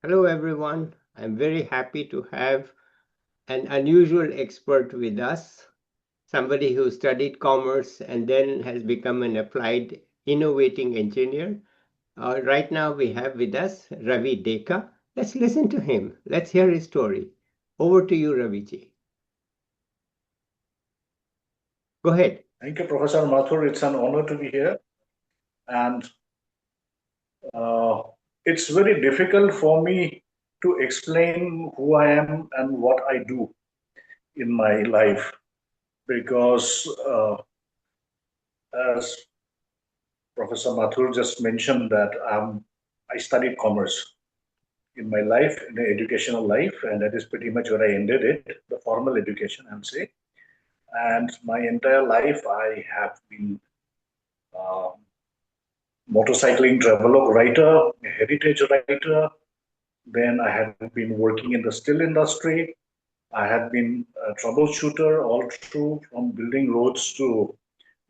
Hello, everyone. I'm very happy to have an unusual expert with us, somebody who studied commerce and then has become an applied innovating engineer. Right now, we have with us Ravi Deka. Let's listen to him. Let's hear his story. Over to you, Raviji. Go ahead. Thank you, Professor Mathur. It's an honor to be here. And uh, it's very difficult for me to explain who I am and what I do in my life because, as Professor Mathur just mentioned, that I studied commerce in my life, in the educational life, and that is pretty much where I ended it, the formal education, I would say. And my entire life, I have been uh, motorcycling travelogue writer, a heritage writer. Then I had been working in the steel industry. I had been a troubleshooter all through, from building roads to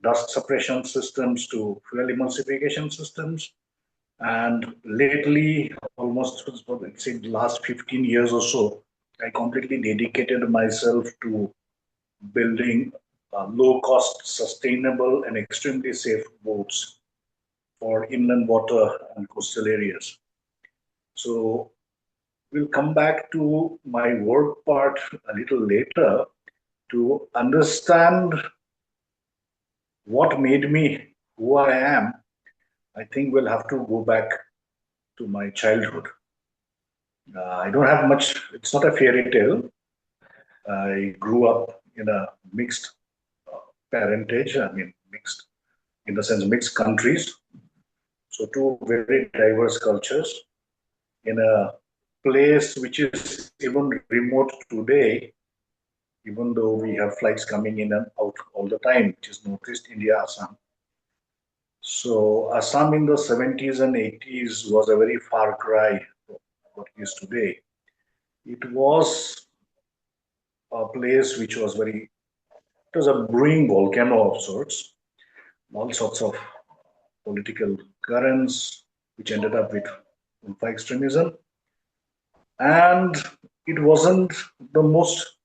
dust suppression systems to fuel emulsification systems. And lately, almost let's say the last 15 years or so, I completely dedicated myself to building low cost, sustainable, and extremely safe boats for inland water and coastal areas. So we'll come back to my work part a little later to understand what made me who I am. I think we'll have to go back to my childhood. I don't have much, it's not a fairy tale. I grew up in a mixed parentage, I mean, mixed in the sense mixed countries. So, two very diverse cultures in a place which is even remote today, even though we have flights coming in and out all the time, which is Northeast India, Assam. So Assam in the 70s and 80s was a very far cry from what it is today. It was a place which was it was a brewing volcano of sorts, all sorts of political currents, which ended up with Ulfa extremism. And it wasn't the most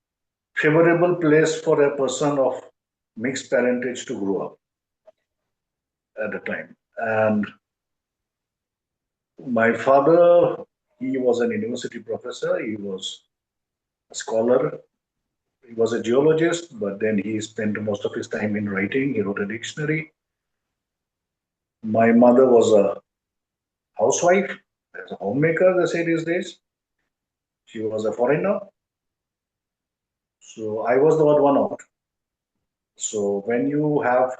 favorable place for a person of mixed parentage to grow up at the time. And my father, he was an university professor, he was a scholar, he was a geologist, but then he spent most of his time in writing. He wrote a dictionary. My mother was a housewife, as a homemaker, they say these days. She was a foreigner. So I was the odd one out. So when you had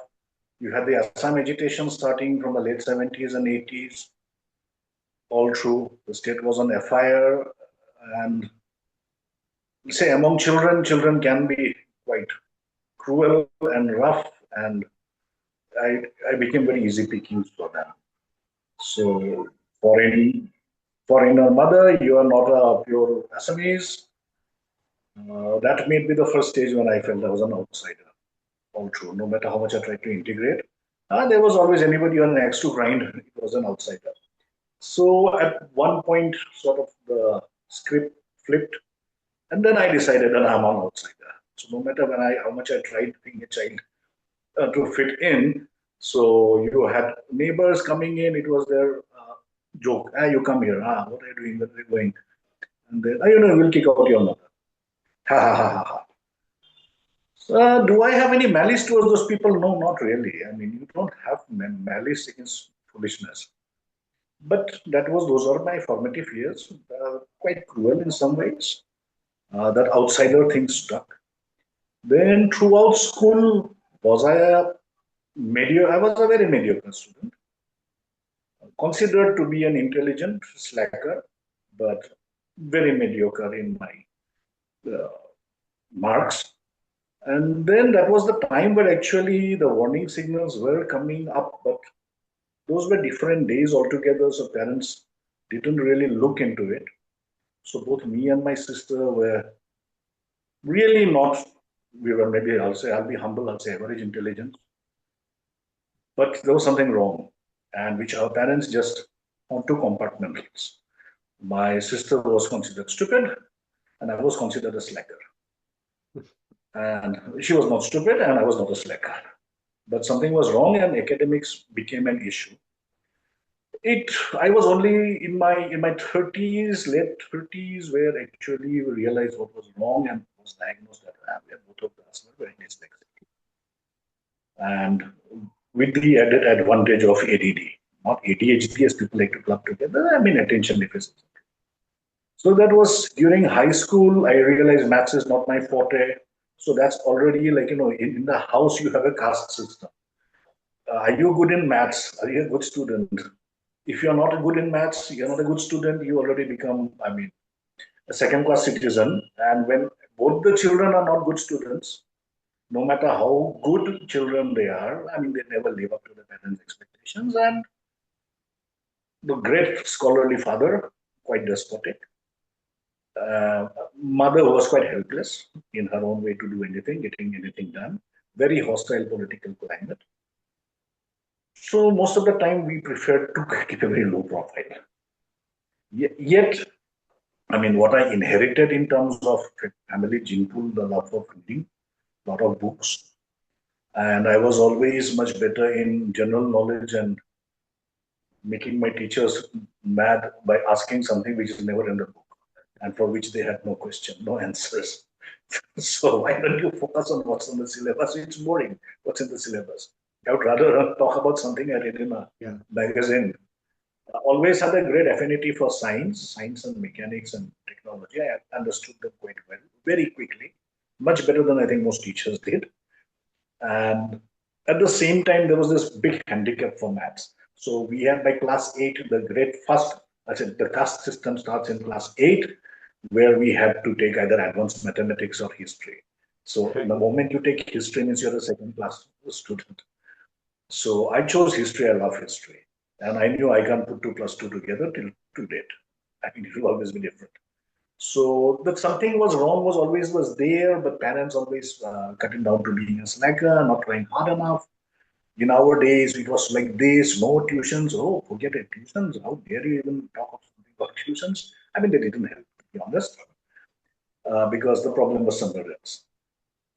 the Assam agitation starting from the late 70s and 80s, all through. The state was on fire, and say among children, children can be quite cruel and rough, and I became very easy pickings for them. So foreigner mother, you are not a pure Assamese. That may be the first stage when I felt I was an outsider. All true. No matter how much I tried to integrate, there was always anybody on an axe to grind. It was an outsider. So at one point, sort of the script flipped, and then I decided that I'm an outsider. So no matter how much I tried being a child to fit in, so you had neighbors coming in. It was their joke. Ah, you come here. Ah, what are you doing? Where are you going? And then, we'll kick out your mother. Ha ha ha ha ha. Do I have any malice towards those people? No, not really. I mean, you don't have malice against foolishness. But those are my formative years, quite cruel in some ways. That outsider thing stuck. Then throughout school, was I a I was a very mediocre student, considered to be an intelligent slacker, but very mediocre in my uh, marks. And then that was the time where actually the warning signals were coming up, but those were different days altogether, so parents didn't really look into it. So both me and my sister were really not, we were maybe, I'll be humble, I'll say average intelligence. But there was something wrong, and which our parents just want to compartmentalize. My sister was considered stupid, and I was considered a slacker. And she was not stupid, and I was not a slacker. But something was wrong, and academics became an issue. I was only in my 30s, late 30s, where actually we realized what was wrong and was diagnosed that we are both of us were very dyslexic. And with the added advantage of ADD, not ADHD as people like to club together, I mean attention deficit. So that was during high school. I realized maths is not my forte. So that's already like, in the house you have a caste system. Are you good in maths? Are you a good student? If you're not good in maths, you're not a good student, you already become, I mean, a second class citizen. And when both the children are not good students, no matter how good children they are, I mean, they never live up to the parents' expectations. And the great scholarly father, quite despotic. Mother was quite helpless in her own way to do anything, getting anything done. Very hostile political climate. So most of the time we preferred to keep a very low profile. Yet, I mean, what I inherited in terms of family gene pool, the love of reading, a lot of books, and I was always much better in general knowledge and making my teachers mad by asking something which is never in the book and for which they had no question, no answers. So why don't you focus on what's on the syllabus? It's boring. What's in the syllabus? I would rather talk about something I read in a magazine. I always had a great affinity for science and mechanics and technology. I understood them quite well, very quickly, much better than I think most teachers did. And at the same time, there was this big handicap for maths. So we had by class 8, the great first, I said the caste system starts in class 8, where we had to take either advanced mathematics or history. So the moment you take history means you're a second class student. So I chose history. I love history. And I knew I can't put 2 plus 2 together till to date. I think it will always be different. So that something was wrong was there, but parents always cut it down to being a slacker, not trying hard enough. In our days, it was like this: no tuitions. Oh, forget it, tuitions. How dare you even talk of something about tuitions? I mean, they didn't help, to be honest, because the problem was somewhere else.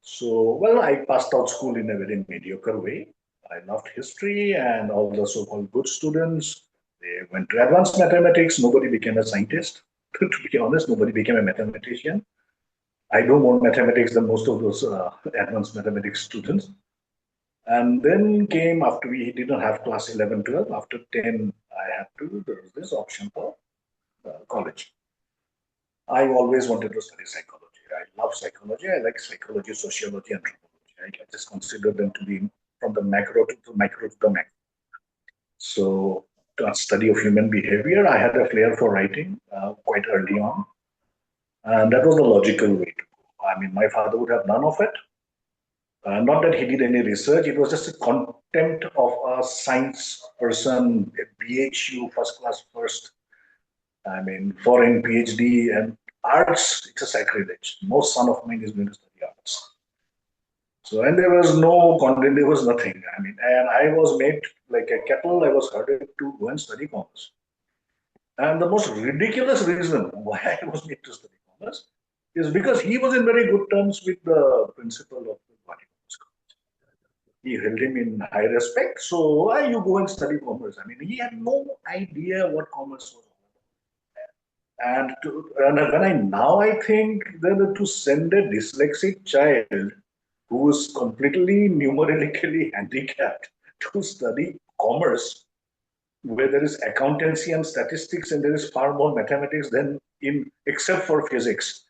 So, well, I passed out school in a very mediocre way. I loved history, and all the so-called good students, they went to advanced mathematics. Nobody became a scientist. To be honest, nobody became a mathematician. I know more mathematics than most of those advanced mathematics students. And then came after we didn't have class 11, 12. After 10, I had to, there was this option for college. I always wanted to study psychology. I love psychology. I like psychology, sociology, anthropology. I just consider them to be from the macro to the micro to the macro. So, to study of human behavior, I had a flair for writing quite early on. And that was the logical way to go. I mean, my father would have none of it. Not that he did any research, it was just a contempt of a science person, a BHU, first class first. I mean, foreign PhD and arts, it's a sacrilege. No son of mine is going to study arts. So, and there was no content, there was nothing. I mean, and I was made like a kettle, I was herded to go and study commerce. And the most ridiculous reason why I was made to study commerce is because he was in very good terms with the principal of the Guwahati Commerce College. He held him in high respect. So why you go and study commerce? I mean, he had no idea what commerce was. And when I think that to send a dyslexic child who is completely numerically handicapped to study commerce, where there is accountancy and statistics and there is far more mathematics than in except for physics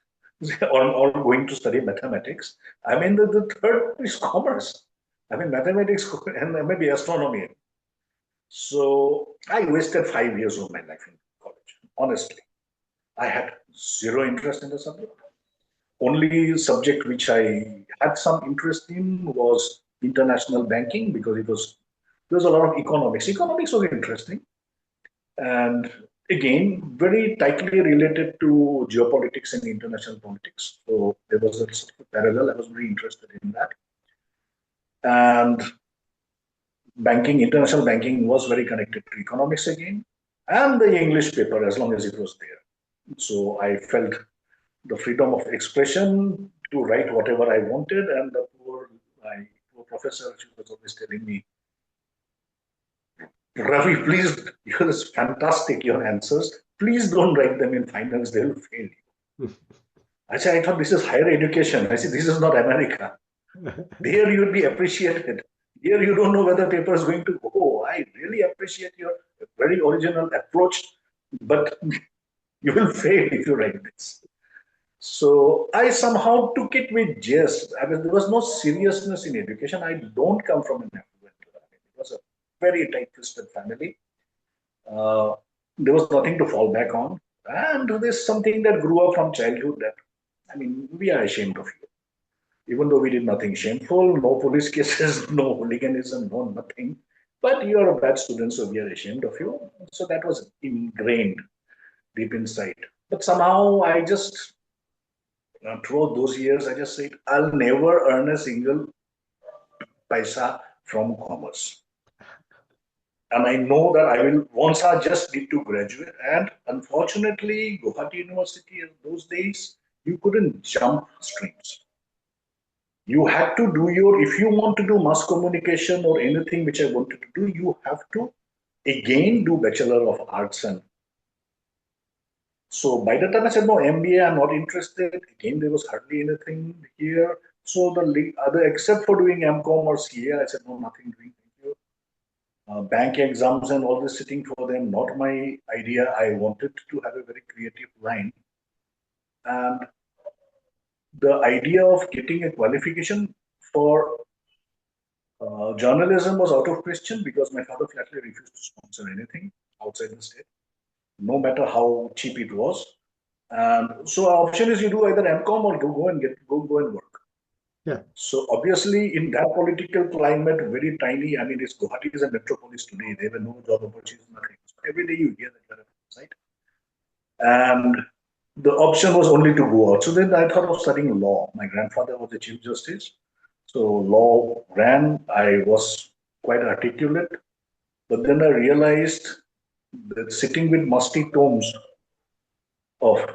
or going to study mathematics. I mean, the third is commerce. I mean, mathematics and maybe astronomy. So I wasted 5 years of my life in college, honestly. I had zero interest in the subject. Only subject which I had some interest in was international banking because there was a lot of economics. Economics was interesting, and again very tightly related to geopolitics and international politics. So there was a sort of parallel. I was very interested in that, and banking, international banking was very connected to economics again. and the English paper as long as it was there. So I felt the freedom of expression to write whatever I wanted, and my poor professor, she was always telling me, Ravi, please, you're fantastic, your answers. Please don't write them in finals, they'll fail you. I said, I thought this is higher education. I said, this is not America. There you'd be appreciated. Here you don't know whether paper is going to go. I really appreciate your very original approach, but you will fail if you write this. So I somehow took it with jest. I mean, there was no seriousness in education. I don't come from an affluent family. It was a very tight-fisted family. Uh, there was nothing to fall back on. And there's something that grew up from childhood that, I mean, we are ashamed of you. Even though we did nothing shameful, no police cases, no hooliganism, no nothing. But you are a bad student, so we are ashamed of you. So that was ingrained deep inside. But somehow I just, throughout those years, I just said, I'll never earn a single paisa from commerce. And I know that I will, once I just need to graduate. And unfortunately, Guwahati University in those days, you couldn't jump streams. You had to do if you want to do mass communication or anything which I wanted to do, you have to again do Bachelor of Arts. And so by the time I said, no, MBA, I'm not interested. Again, there was hardly anything here. So the other, except for doing MCom or CA, I said, no, nothing doing. Bank exams and all this sitting for them, not my idea. I wanted to have a very creative line. And the idea of getting a qualification for journalism was out of question because my father flatly refused to sponsor anything outside the state, no matter how cheap it was. And so our option is you do either MCom or go and work. Yeah. So obviously in that political climate, very tiny. I mean, Guwahati is a metropolis today. There were no job opportunities, nothing. So every day you hear that, right? And the option was only to go out. So then I thought of studying law. My grandfather was the Chief Justice. So law ran. I was quite articulate. But then I realized that sitting with musty tomes of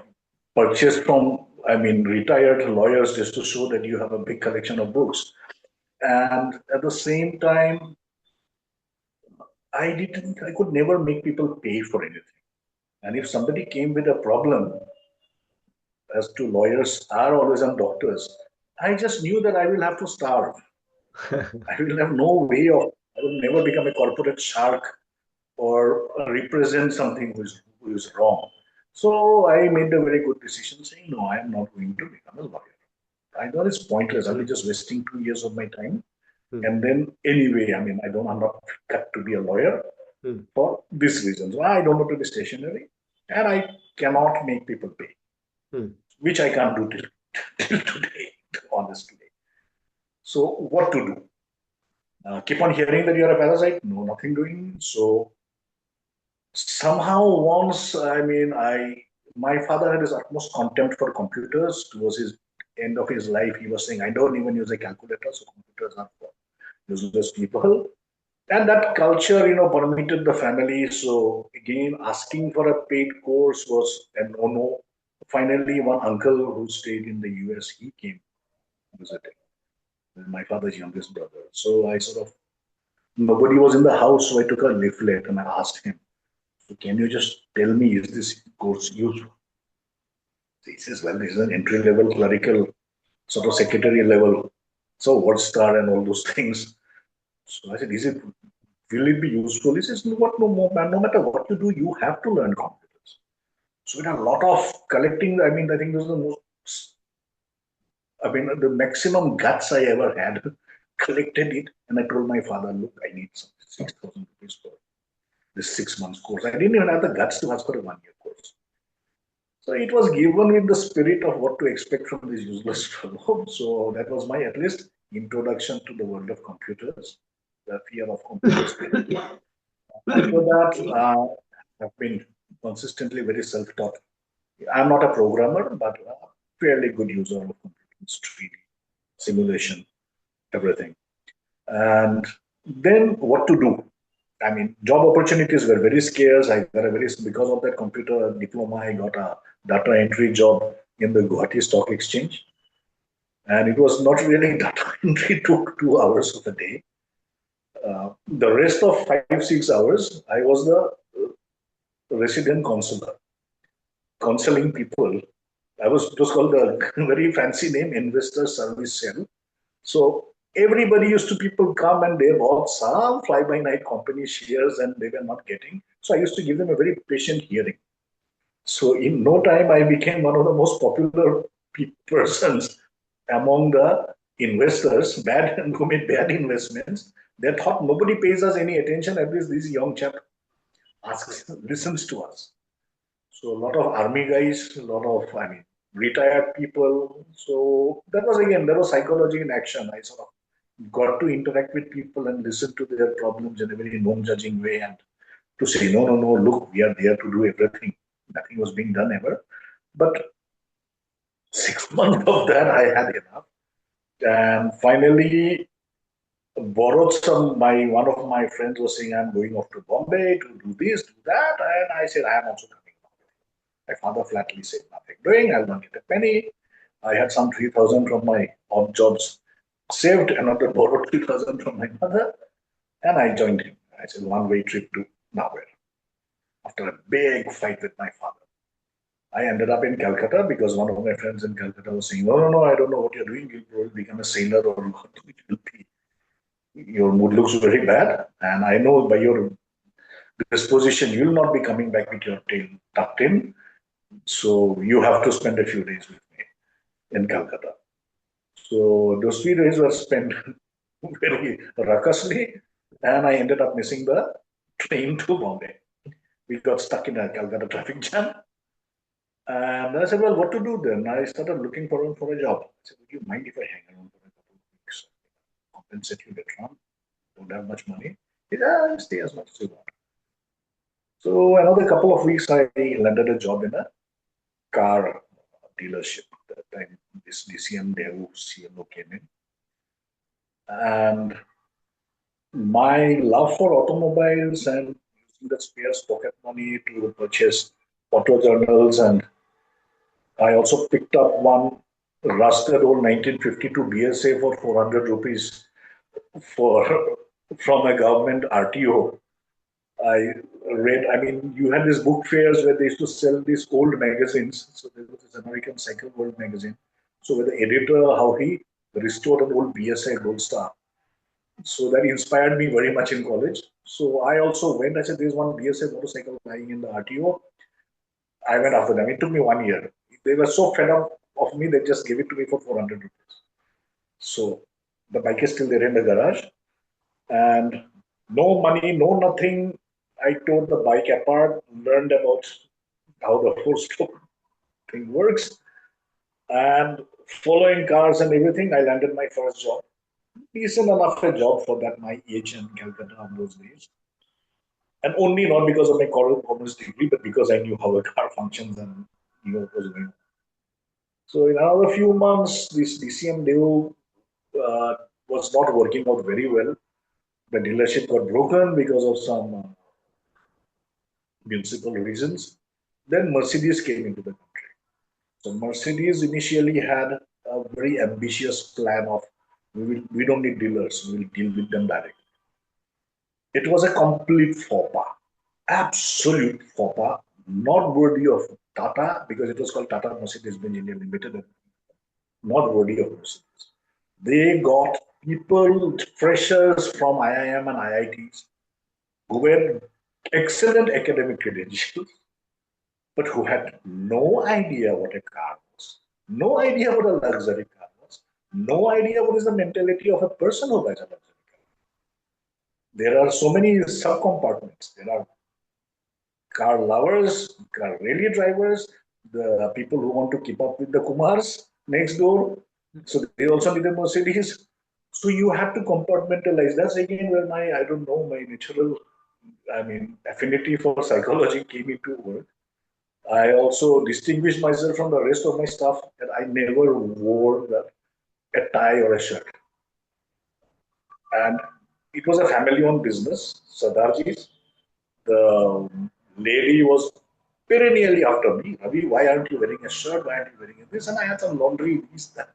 purchased from, I mean, retired lawyers just to show that you have a big collection of books. And at the same time, I could never make people pay for anything. And if somebody came with a problem, as to lawyers are always on doctors, I just knew that I will have to starve. I will have no way of, I will never become a corporate shark or represent something who is wrong. So I made a very good decision saying, no, I am not going to become a lawyer. I know it's pointless. I'll be just wasting 2 years of my time. And then anyway, I mean, I'm not cut to be a lawyer for this reason. So I don't want to be stationary and I cannot make people pay, which I can't do till today, honestly. So what to do? Keep on hearing that you're a parasite? No, nothing doing. So somehow once, I mean, my father had his utmost contempt for computers. Towards his end of his life, he was saying, I don't even use a calculator, so computers are for useless people. And that culture, permitted the family. So again, asking for a paid course was a no-no. Finally, one uncle who stayed in the US, he came visiting. My father's youngest brother. So I sort of, nobody was in the house, so I took a leaflet and I asked him, so can you just tell me, is this course useful? He says, well, this is an entry level clerical, sort of secretary level. So what star and all those things. So I said, will it be useful? He says, what, no matter what you do, you have to learn computers. So we had a lot of collecting. I mean, I think this is the most, I mean, the maximum guts I ever had. Collected it, and I told my father, look, I need some 6,000 rupees for this 6 months course. I didn't even have the guts to ask for a 1 year course. So it was given with the spirit of what to expect from this useless fellow. So that was my, at least, introduction to the world of computers, the fear of computers. After that, I've been consistently very self-taught. I'm not a programmer, but a fairly good user of computers, 3D, simulation, everything. And then what to do? I mean, job opportunities were very scarce. I got a very, because of that computer diploma, I got a data entry job in the Guwahati Stock Exchange. And it was not really data entry, took 2 hours of the day. The rest of 5, 6 hours, I was the resident counselor, counseling people. It was called a very fancy name, Investor Service Cell. So everybody used to, people come and they bought some fly by night company shares and they were not getting. So I used to give them a very patient hearing. So in no time, I became one of the most popular persons among the investors, bad and who made bad investments. They thought nobody pays us any attention. At least this young chap asks, listens to us. So a lot of army guys, a lot of, I mean, retired people. So that was, again, there was psychology in action. I sort of got to interact with people and listen to their problems in a very non-judging way, and to say, no, no, no, look, we are there to do everything. Nothing was being done ever. But 6 months of that, I had enough. And finally, borrowed some, one of my friends was saying, I'm going off to Bombay to do this, do that. And I said, I am also coming. My father flatly said, nothing doing, I'll not get a penny. I had some 3,000 from my odd jobs saved, another borrowed 3,000 from my mother, and I joined him. I said, one way trip to nowhere. After a big fight with my father, I ended up in Calcutta because one of my friends in Calcutta was saying, no, no, no, I don't know what you're doing. You'll probably become a sailor or what it will be. Your mood looks very bad. And I know by your disposition, you'll not be coming back with your tail tucked in. So you have to spend a few days with me in Calcutta. So those 3 days were spent very ruckusly, and I ended up missing the train to Bombay. We got stuck in a Calcutta traffic jam. And I said, well, what to do then? I started looking for a job. I said, would you mind if I hang around for a couple of weeks? Compensate you later on. Don't have much money. He said, stay as much as you want. So another couple of weeks, I landed a job in a car dealership. That time, this DCM Devu CMO came in. And my love for automobiles and using the spares pocket money to purchase auto journals, and I also picked up one rusted old 1952 BSA for 400 rupees for from a government RTO. I read, I mean, you had these book fairs where they used to sell these old magazines. So there was this American Cycle World magazine. So with the editor, how he restored an old BSA Gold Star. So that inspired me very much in college. So I also went, I said, there's one BSA motorcycle lying in the RTO. I went after them. It took me 1 year. They were so fed up of me, they just gave it to me for 400 rupees. So the bike is still there in the garage. And no money, no nothing. I tore the bike apart, learned about how the four-stroke thing works. And following cars and everything, I landed my first job. Decent enough a job for that my age in Calcutta on those days. And only not because of my commerce degree, but because I knew how a car functions and knew what was going on. So in another few months, this DCM deal was not working out very well. The dealership got broken because of some municipal reasons. Then Mercedes came into the country. So Mercedes initially had a very ambitious plan of we don't need dealers, we will deal with them directly. It was a complete faux pas, absolute faux pas, not worthy of Tata because it was called Tata Mercedes-Benz India Limited, not worthy of Mercedes. They got people, freshers from IIM and IITs who were excellent academic credentials, but who had no idea what a car was, no idea what a luxury car was, no idea what is the mentality of a person who buys a luxury car. There are so many sub-compartments. There are car lovers, car rally drivers, the people who want to keep up with the Kumars next door. So they also need a Mercedes. So you have to compartmentalize. That's again where my, I don't know, my natural, I mean, affinity for psychology came into work. I also distinguished myself from the rest of my staff that I never wore a tie or a shirt. And it was a family-owned business, Sardarji's. The lady was perennially after me. Ravi, why aren't you wearing a shirt? Why aren't you wearing this? And I had some laundry, this, that.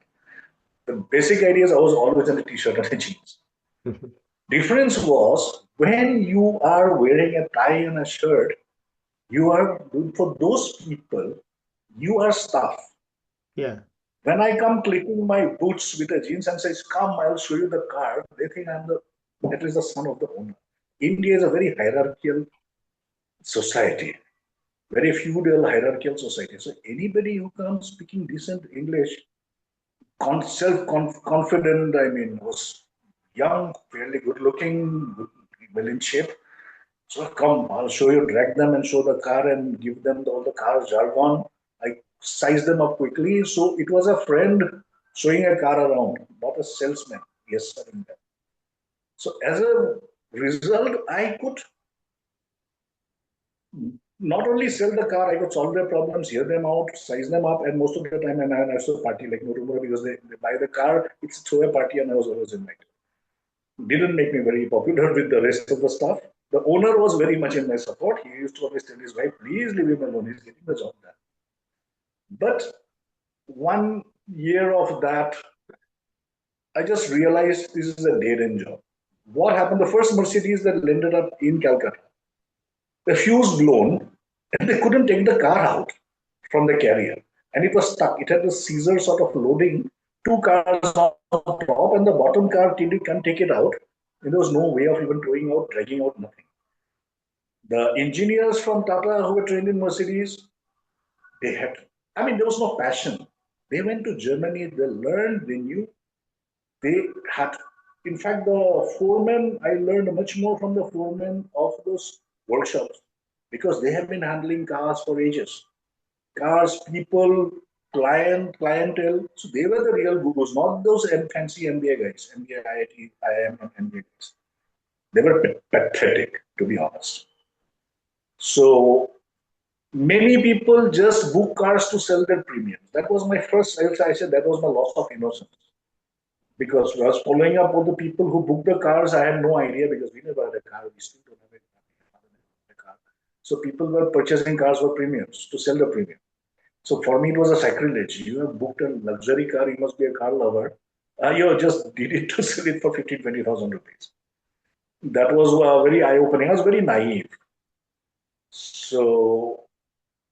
The basic idea is I was always in a t-shirt and a jeans. Difference was when you are wearing a tie and a shirt, you are for those people, you are staff. Yeah. When I come clicking my boots with a jeans and says, "Come, I'll show you the car," they think I'm the at least the son of the owner. India is a very hierarchical society, very feudal hierarchical society. So anybody who comes speaking decent English, self-confident, I mean, was young, fairly good-looking, well in shape. So come, I'll show you, drag them and show the car and give them all the car jargon. I size them up quickly. So it was a friend showing a car around, not a salesman. Yes, sir. So as a result, I could not only sell the car, I could solve their problems, hear them out, size them up, and most of the time I'm an also party like no tomorrow because they buy the car, it's throw a party and I was always invited. Didn't make me very popular with the rest of the staff. The owner was very much in my support. He used to always tell his wife, please leave him alone, he's getting the job done. But 1 year of that, I just realized this is a dead end job. What happened? The first Mercedes that landed up in Calcutta, the fuse blown, and they couldn't take the car out from the carrier. And it was stuck. It had the scissor sort of loading two cars on top, and the bottom car can't take it out. And there was no way of even throwing out, dragging out, nothing. The engineers from Tata who were trained in Mercedes, they had, I mean, there was no passion. They went to Germany, they learned, they knew, they had, in fact, the foremen, I learned much more from the foremen of those workshops because they have been handling cars for ages. Cars, people, clientele. So they were the real gurus, not those fancy MBA guys, MBA, IIT, IIM, and MBA guys. They were pathetic, to be honest. So many people just book cars to sell their premiums. That was my first sales. I said that was my loss of innocence. Because I was following up on the people who booked the cars. I had no idea because we never had a car. We still don't have a car. So people were purchasing cars for premiums to sell the premium. So for me, it was a sacrilege. You have booked a luxury car, you must be a car lover. You just did it to sell it for 15, 20,000 rupees. That was very eye-opening. I was very naive. So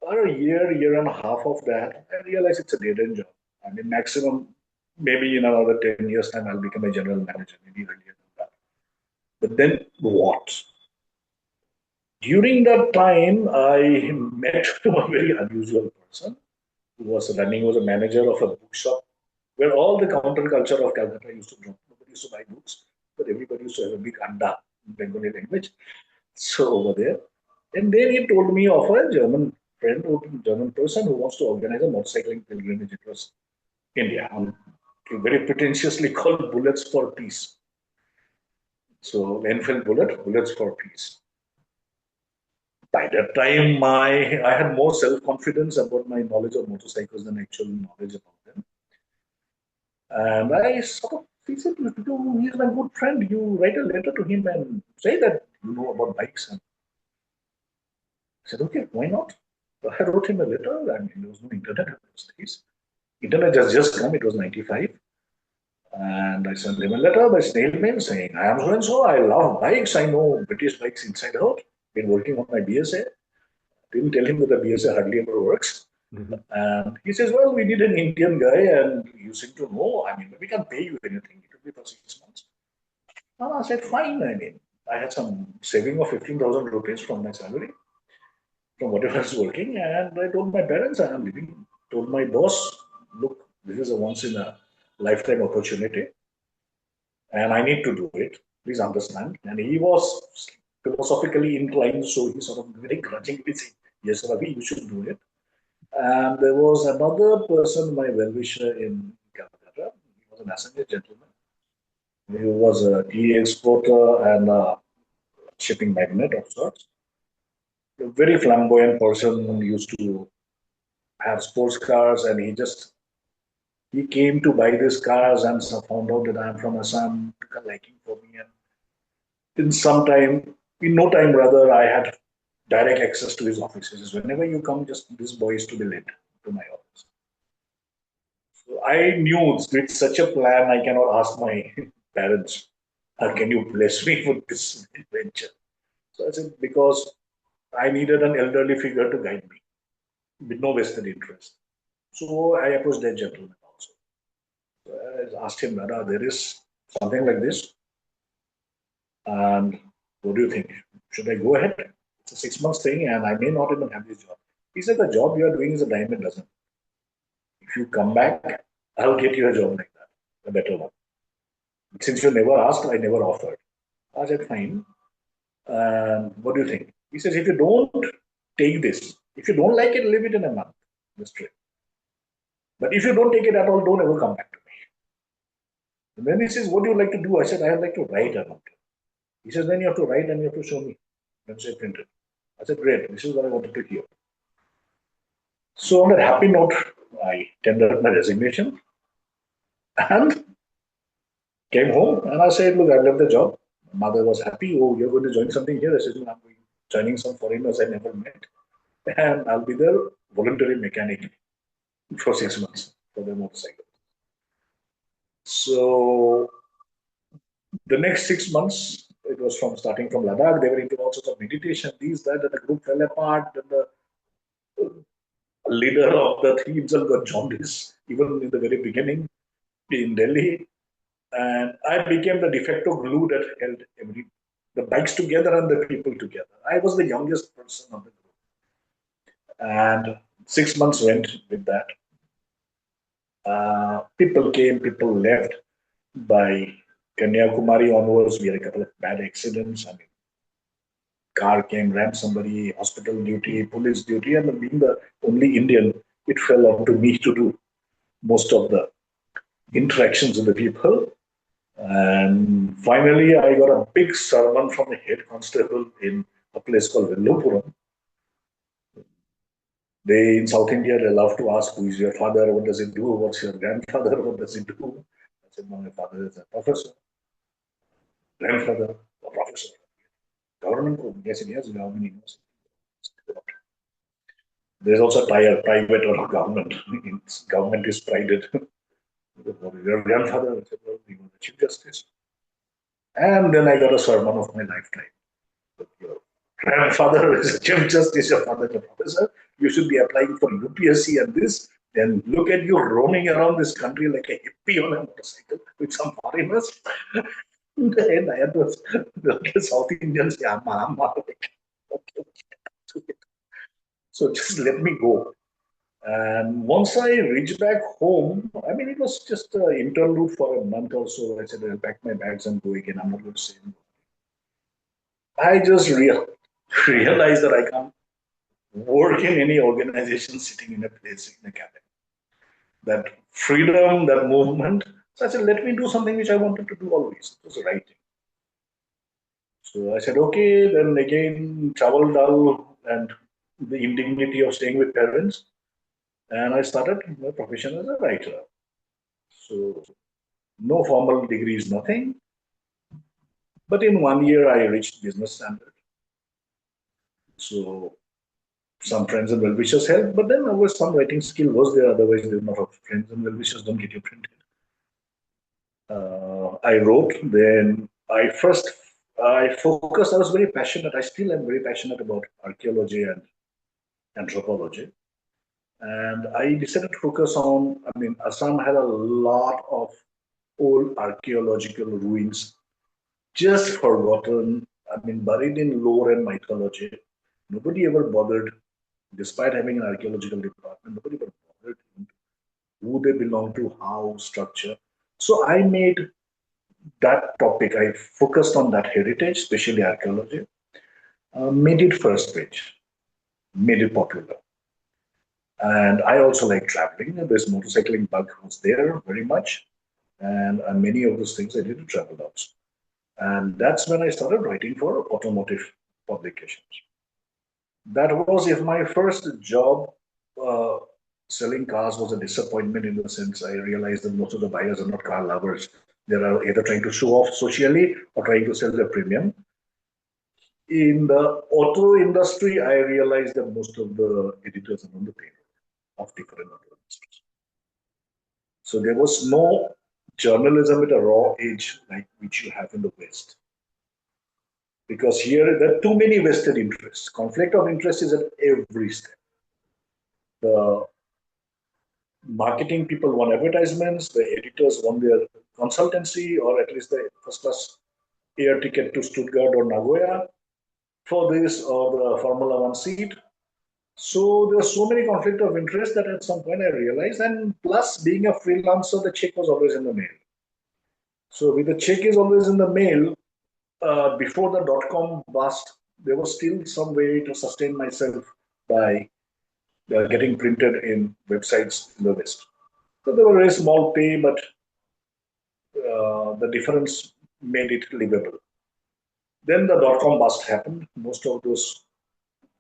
a year and a half of that, I realized it's a dead-end job. I mean, maximum, maybe in another 10 years' time, I'll become a general manager, maybe earlier than that. But then what? During that time, I met a very unusual person who was a manager of a bookshop where all the counterculture of Calcutta used to drop. Nobody used to buy books, but everybody used to have a big anda in Bengali language. So over there. And then he told me of a German friend, German person who wants to organize a motorcycling pilgrimage across India. Very pretentiously called Bullets for Peace. So Enfield Bullets for Peace. By that time, I had more self-confidence about my knowledge of motorcycles than actual knowledge about them. And I sort of, he said, he's my good friend. You write a letter to him and say that you know about bikes. And I said, okay, why not? So I wrote him a letter. I mean, there was no internet in those days. Internet has just come. It was 95. And I sent him a letter by snail mail saying, I am so and so. I love bikes. I know British bikes inside out. Been working on my BSA. Didn't tell him that the BSA hardly ever works. Mm-hmm. And he says, well, we need an Indian guy and you seem to know. I mean, we can't pay you anything. It will be for 6 months. And I said, fine. I mean, I had some saving of 15,000 rupees from my salary, from whatever I was working. And I told my parents I am leaving. Told my boss, look, this is a once in a lifetime opportunity. And I need to do it. Please understand. And he was philosophically inclined, so he sort of very grudgingly said, yes, Ravi, you should do it. And there was another person, my well-wisher in Calcutta. He was an Assamese gentleman. He was a tea exporter and a shipping magnate of sorts. A very flamboyant person, used to have sports cars, and he came to buy these cars and found out that I'm from Assam, took a liking for me, and in no time rather, I had direct access to his office. He says, whenever you come, just this boy is to be led to my office. So I knew with such a plan, I cannot ask my parents, can you bless me with this adventure? So I said, because I needed an elderly figure to guide me with no vested interest. So I approached that gentleman also. So I asked him, Dada, there is something like this. And what do you think? Should I go ahead? It's a 6 months thing, and I may not even have this job. He said, the job you are doing is a dime a dozen. If you come back, I'll get you a job like that, a better one. Since you never asked, I never offered. I said, fine. And what do you think? He says, if you don't take this, if you don't like it, leave it in a month. This trip. But if you don't take it at all, don't ever come back to me. And then he says, what do you like to do? I said, I would like to write about it. He says, then you have to write and you have to show me. Then say print it. I said, great, this is what I wanted to hear. So on that happy note, I tendered my resignation and came home and I said, look, I left the job. My mother was happy. Oh, you're going to join something here? I said, no, I'm joining some foreigners I never met. And I'll be their voluntary mechanic for 6 months for their motorcycle. So the next 6 months, it was from starting from Ladakh. They were into all sorts of meditation, these, that, and the group fell apart. Then the leader of the team himself got jaundice, even in the very beginning in Delhi. And I became the de facto glue that held the bikes together and the people together. I was the youngest person of the group. And 6 months went with that. People came, people left. By Kanyakumari onwards, we had a couple of bad accidents. I mean, car came, rammed somebody, hospital duty, police duty, and being the only Indian, it fell onto me to do most of the interactions with the people. And finally, I got a big sermon from the head constable in a place called Vellopuram. They in South India, they love to ask, who is your father? What does he do? What's your grandfather? What does he do? I said, no, my father is a professor. Grandfather, a professor. Government, yes, it has government university. There's also private or government. Government is private. Your grandfather, I said, well, he was the Chief Justice. And then I got a sermon of my lifetime. Your grandfather is a Chief Justice, your father is a professor. You should be applying for UPSC and this. Then look at you roaming around this country like a hippie on a motorcycle with some foreigners. And I had to South Indians say, so just let me go. And once I reached back home, I mean, it was just an interlude for a month or so. I said, I'll pack my bags and go again. I'm not going to say anything. I just realized that I can't work in any organization sitting in a place in a cabin. That freedom, that movement. So I said, let me do something which I wanted to do always. It was writing. So I said, okay, then again, travel dull and the indignity of staying with parents. And I started my profession as a writer. So no formal degrees, nothing. But in 1 year, I reached business standard. So some friends and well-wishers helped, but then there was some writing skill was there. Otherwise, there were not of friends and well-wishers don't get you printed. I wrote. Then I focused. I was very passionate. I still am very passionate about archaeology and anthropology. And I decided to focus on. I mean, Assam had a lot of old archaeological ruins, just forgotten. I mean, buried in lore and mythology. Nobody ever bothered, despite having an archaeological department. Nobody ever bothered who they belong to, how, structure. So I made that topic. I focused on that heritage, especially archaeology. Made it first page, made it popular. And I also like traveling. This motorcycling bug was there very much. And many of those things I did to travelogues. And that's when I started writing for automotive publications. That was if my first job uh, selling cars was a disappointment in the sense I realized that most of the buyers are not car lovers. They are either trying to show off socially or trying to sell their premium. In the auto industry, I realized that most of the editors are on the payroll of different auto industries. So there was no journalism at a raw age like which you have in the West. Because here there are too many vested interests. Conflict of interest is at every step. The marketing people want advertisements, the editors want their consultancy or at least the first class air ticket to Stuttgart or Nagoya for this or the Formula One seat. So there's so many conflict of interest that at some point I realized, and plus being a freelancer, the check was always in the mail. So with the check is always in the mail, before the dot-com bust, there was still some way to sustain myself by getting printed in websites in the West. So there were very small pay, but the difference made it livable. Then the dot-com bust happened. Most of those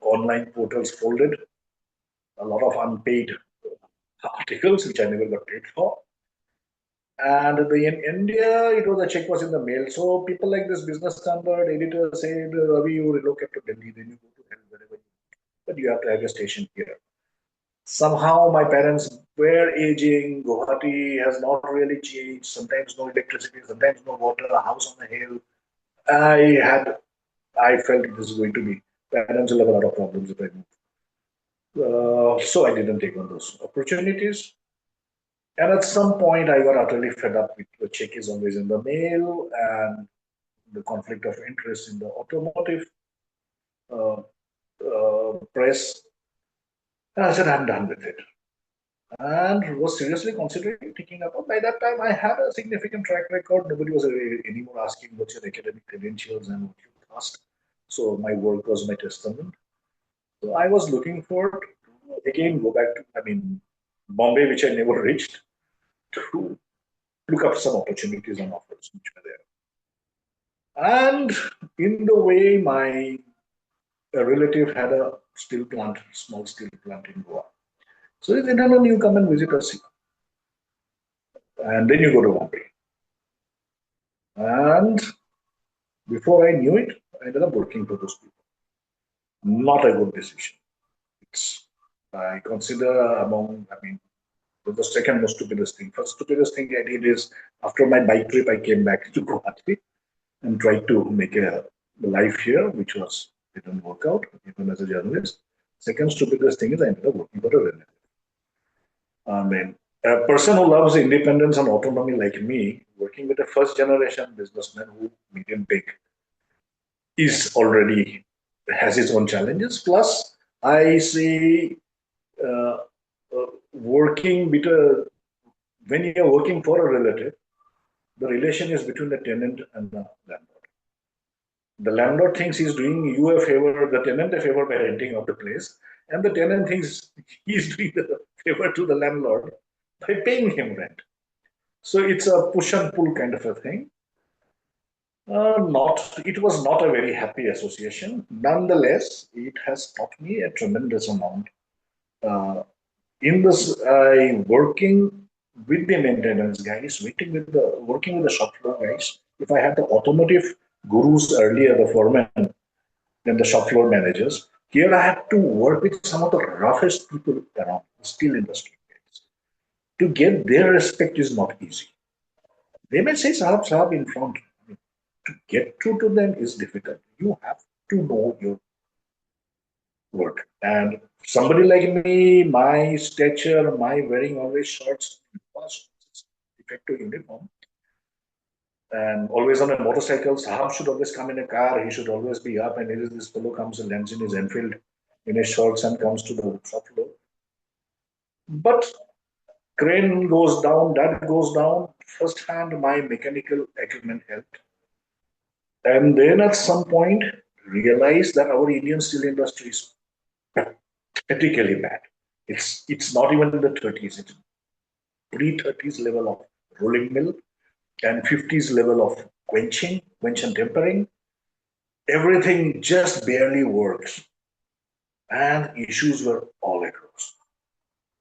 online portals folded. A lot of unpaid articles, which I never got paid for. And in India, it was the check was in the mail. So people like this Business Standard editor said, Ravi, you relocate to Delhi, then you go to hell wherever you want. But you have to have a station here. Somehow my parents were aging. Guwahati has not really changed. Sometimes no electricity, sometimes no water, a house on a hill. I felt this is going to be, parents will have a lot of problems if I move. So I didn't take on those opportunities. And at some point, I got utterly fed up with the check is always in the mail and the conflict of interest in the automotive uh, press. And I said, I'm done with it. And was seriously considering picking up. By that time, I had a significant track record. Nobody was anymore asking what's your academic credentials and what you passed. So my work was my testament. So I was looking for to again go back to, Bombay, which I never reached, to look up some opportunities and offers which were there. And in the way, my relative had a steel plant, small steel plant in Goa. So he said, no, you come and visit us here. And then you go to Bombay. And before I knew it, I ended up working for those people. Not a good decision. It's, I consider the second most stupidest thing. First stupidest thing I did is after my bike trip, I came back to Guwahati and tried to make a life here, which didn't work out, even as a journalist. Second stupidest thing is I ended up working for a relative. I mean, a person who loves independence and autonomy like me, working with a first generation businessman who made him big, is already has its own challenges. Plus, I see uh, working with when you're working for a relative, the relation is between the tenant and the landlord. The landlord thinks he's doing you a favor, the tenant a favor by renting out the place, and the tenant thinks he's doing the favor to the landlord by paying him rent. So it's a push and pull kind of a thing. It was not a very happy association. Nonetheless, it has taught me a tremendous amount. Uh, in this, working with the maintenance guys, working with the shop floor guys. If I had the automotive gurus earlier, the foremen, then the shop floor managers, here I had to work with some of the roughest people around the steel industry. To get their respect is not easy. They may say Sahab Sahab in front. To get through to them is difficult. You have to know your work. And somebody like me, my stature, my wearing always shorts, effective uniform, and always on a motorcycle, Sahab should always come in a car. He should always be up. And here this fellow comes and lands in his Enfield in his shorts and comes to the shop floor. But crane goes down, that goes down. First hand, my mechanical equipment helped. And then at some point, realized that our Indian steel industry is pathetically bad. It's not even in the 30s. It's pre-30s level of rolling mill and 50s level of quench and tempering. Everything just barely works. And issues were all across.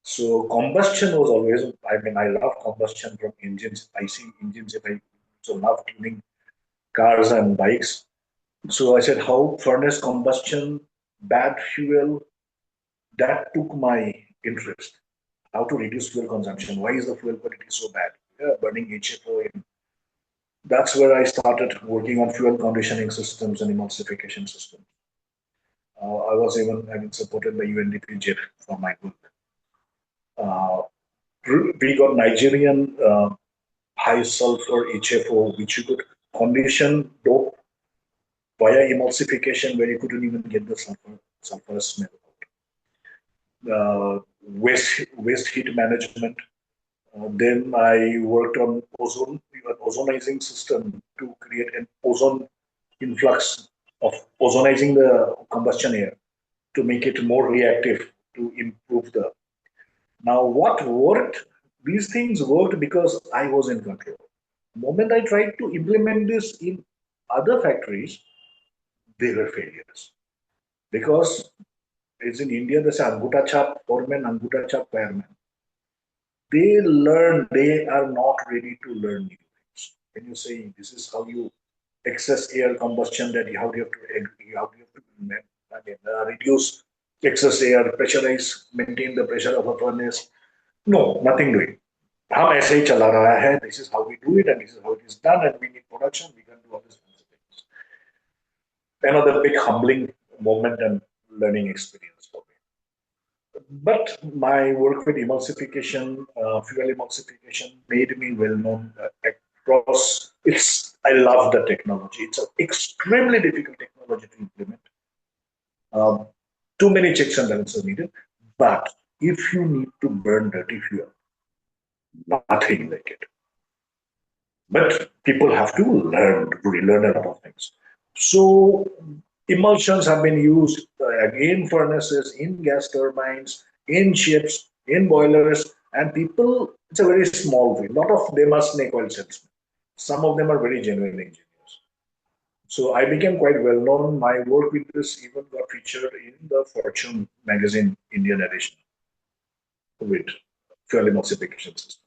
So combustion was always, I love combustion from engines, IC engines. So love tuning cars and bikes. So I said, how furnace combustion, bad fuel, that took my interest. How to reduce fuel consumption? Why is the fuel quality so bad? Yeah, burning HFO. That's where I started working on fuel conditioning systems and emulsification systems. I was even having supported by UNDP JET for my work. Uh, we got Nigerian high sulfur HFO, which you could condition dope via emulsification, where you couldn't even get the sulfur smell. Waste heat management. Then I worked on ozonizing system to create an ozone influx of ozonizing the combustion air to make it more reactive to improve the. Now, what worked? These things worked because I was in control. The moment I tried to implement this in other factories, they were failures because it's in India. There's Anguta Chap foreman, Anguta Chap fireman. They are not ready to learn new things. When you say this is how you excess air combustion, that how do you have to reduce excess air, pressurize, maintain the pressure of a furnace. No, nothing doing. हम ऐसे ही चला रहा है. This is how we do it, and this is how it is done, and we need production. We can do all these things. Another big humbling moment and learning experience for me. But my work with emulsification, fuel emulsification, made me well known across. I love the technology. It's an extremely difficult technology to implement. Um, Too many checks and balances needed. But if you need to burn dirty fuel, nothing like it. But people have to learn to relearn a lot of things. So emulsions have been used in furnaces, in gas turbines, in ships, in boilers, and people. It's a very small way. A lot of them are snake oil salesmen. Some of them are very genuine engineers. So I became quite well known. My work with this even got featured in the Fortune magazine Indian edition with fuel emulsification system.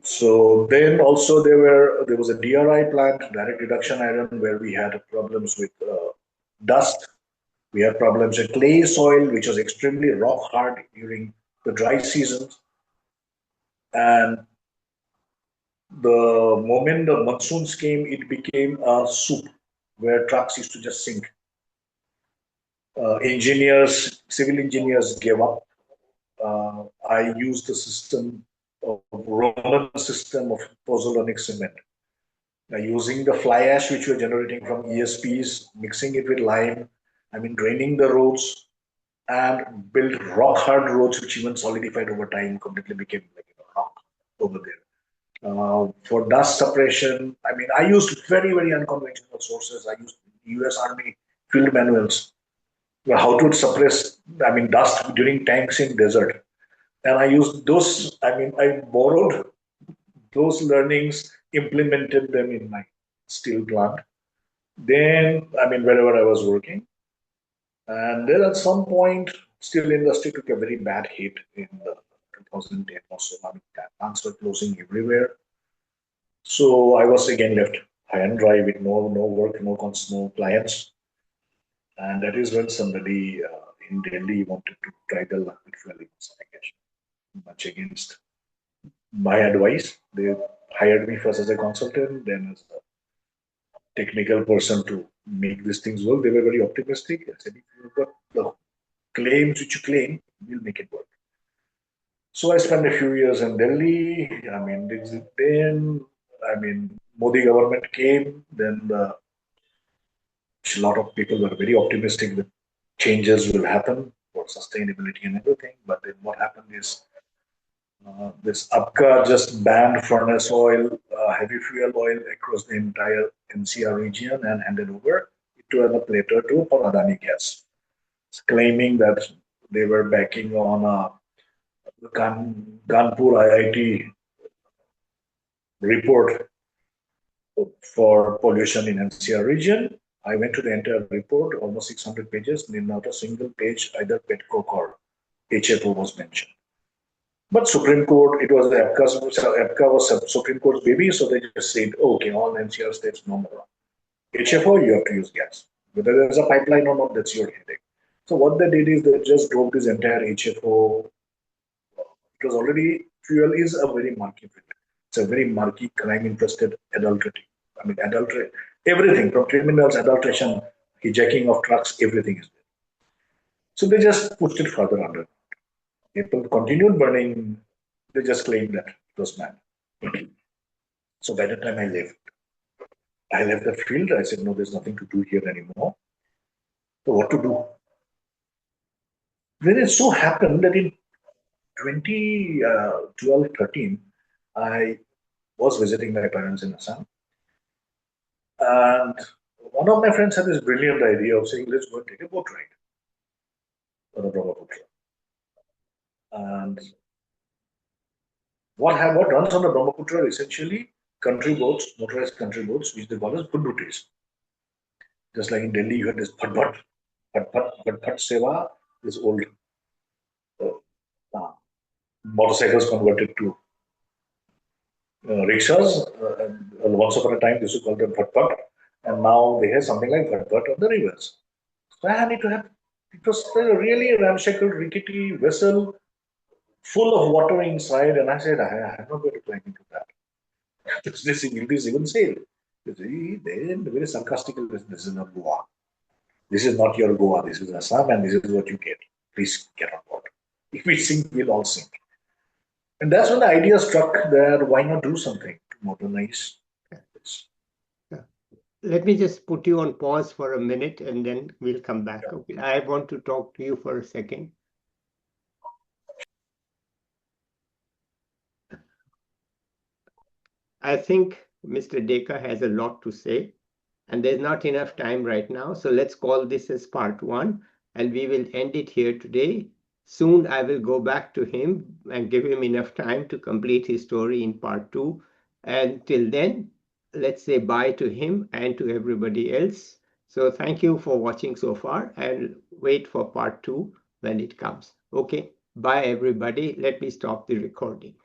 So then also there was a DRI plant, direct reduction iron, where we had problems with dust. We had problems with clay soil, which was extremely rock hard during the dry seasons. And the moment the monsoons came, it became a soup where trucks used to just sink. Civil engineers gave up. I used the system of Roman system of pozzolanic cement. Using the fly ash which we're generating from ESPs, mixing it with lime, draining the roads and built rock hard roads which even solidified over time, completely became like rock over there. For dust suppression, I used very, very unconventional sources. I used US Army field manuals, how to suppress, dust during tanks in desert. And I used those, I borrowed those learnings, implemented them in my steel plant. Then, wherever I was working. And then at some point, steel industry took a very bad hit in the 2010 or so. Plants were closing everywhere. So I was again left high and dry with no work, no clients. And that is when somebody in Delhi wanted to try the luck with fuel emulsification. Much against my advice, they hired me first as a consultant, then as a technical person to make these things work. They were very optimistic. I said, if you've got the claims which you claim, we'll make it work. So I spent a few years in Delhi. Then, Modi government came. Then a lot of people were very optimistic that changes will happen for sustainability and everything. But then what happened is this APCA just banned furnace oil, heavy fuel oil across the entire NCR region and handed over it to an operator to for Adani Gas, claiming that they were backing on a Kanpur IIT report for pollution in NCR region. I went to the entire report, almost 600 pages, and not a single page either petcoke or HFO was mentioned. But Supreme Court, it was EPCA was Supreme Court's baby, so they just said, okay, all NCR states no more. HFO, you have to use gas. Whether there's a pipeline or not, that's your headache. So what they did is they just drove this entire HFO. It was already, fuel is a very murky field. It's a very murky, crime-infested adultery. I mean, adultery, everything from criminals, adulteration, hijacking of trucks, everything is there. So they just pushed it further under. People continued burning. They just claimed that it was banned. So by the time I left the field. I said, no, there's nothing to do here anymore. So what to do? Then it so happened that in 2012, 13, I was visiting my parents in Assam. And one of my friends had this brilliant idea of saying, let's go and take a boat ride on the Brahmaputra. And what runs on the Brahmaputra are essentially country boats, motorized country boats, which they call as bundutis. Just like in Delhi, you had this bhat seva, this old motorcycles converted to rickshaws. Once upon a time, this was called them bhat, and now they have something like bhat on the rivers. So I need to have, it was a really ramshackle, rickety vessel full of water inside, and I said, I'm not going to climb into that. This English even said, they're very sarcastic. This is not Goa. This is not your Goa. This is Assam, and this is what you get. Please get on board. If we sink, we'll all sink. And that's when the idea struck that why not do something to modernize this? Let me just put you on pause for a minute and then we'll come back. Yeah. Okay. I want to talk to you for a second. I think Mr. Deka has a lot to say, and there's not enough time right now. So let's call this as part one, and we will end it here today. Soon I will go back to him and give him enough time to complete his story in part two. And till then, let's say bye to him and to everybody else. So thank you for watching so far, and wait for part two when it comes. Okay, bye everybody. Let me stop the recording.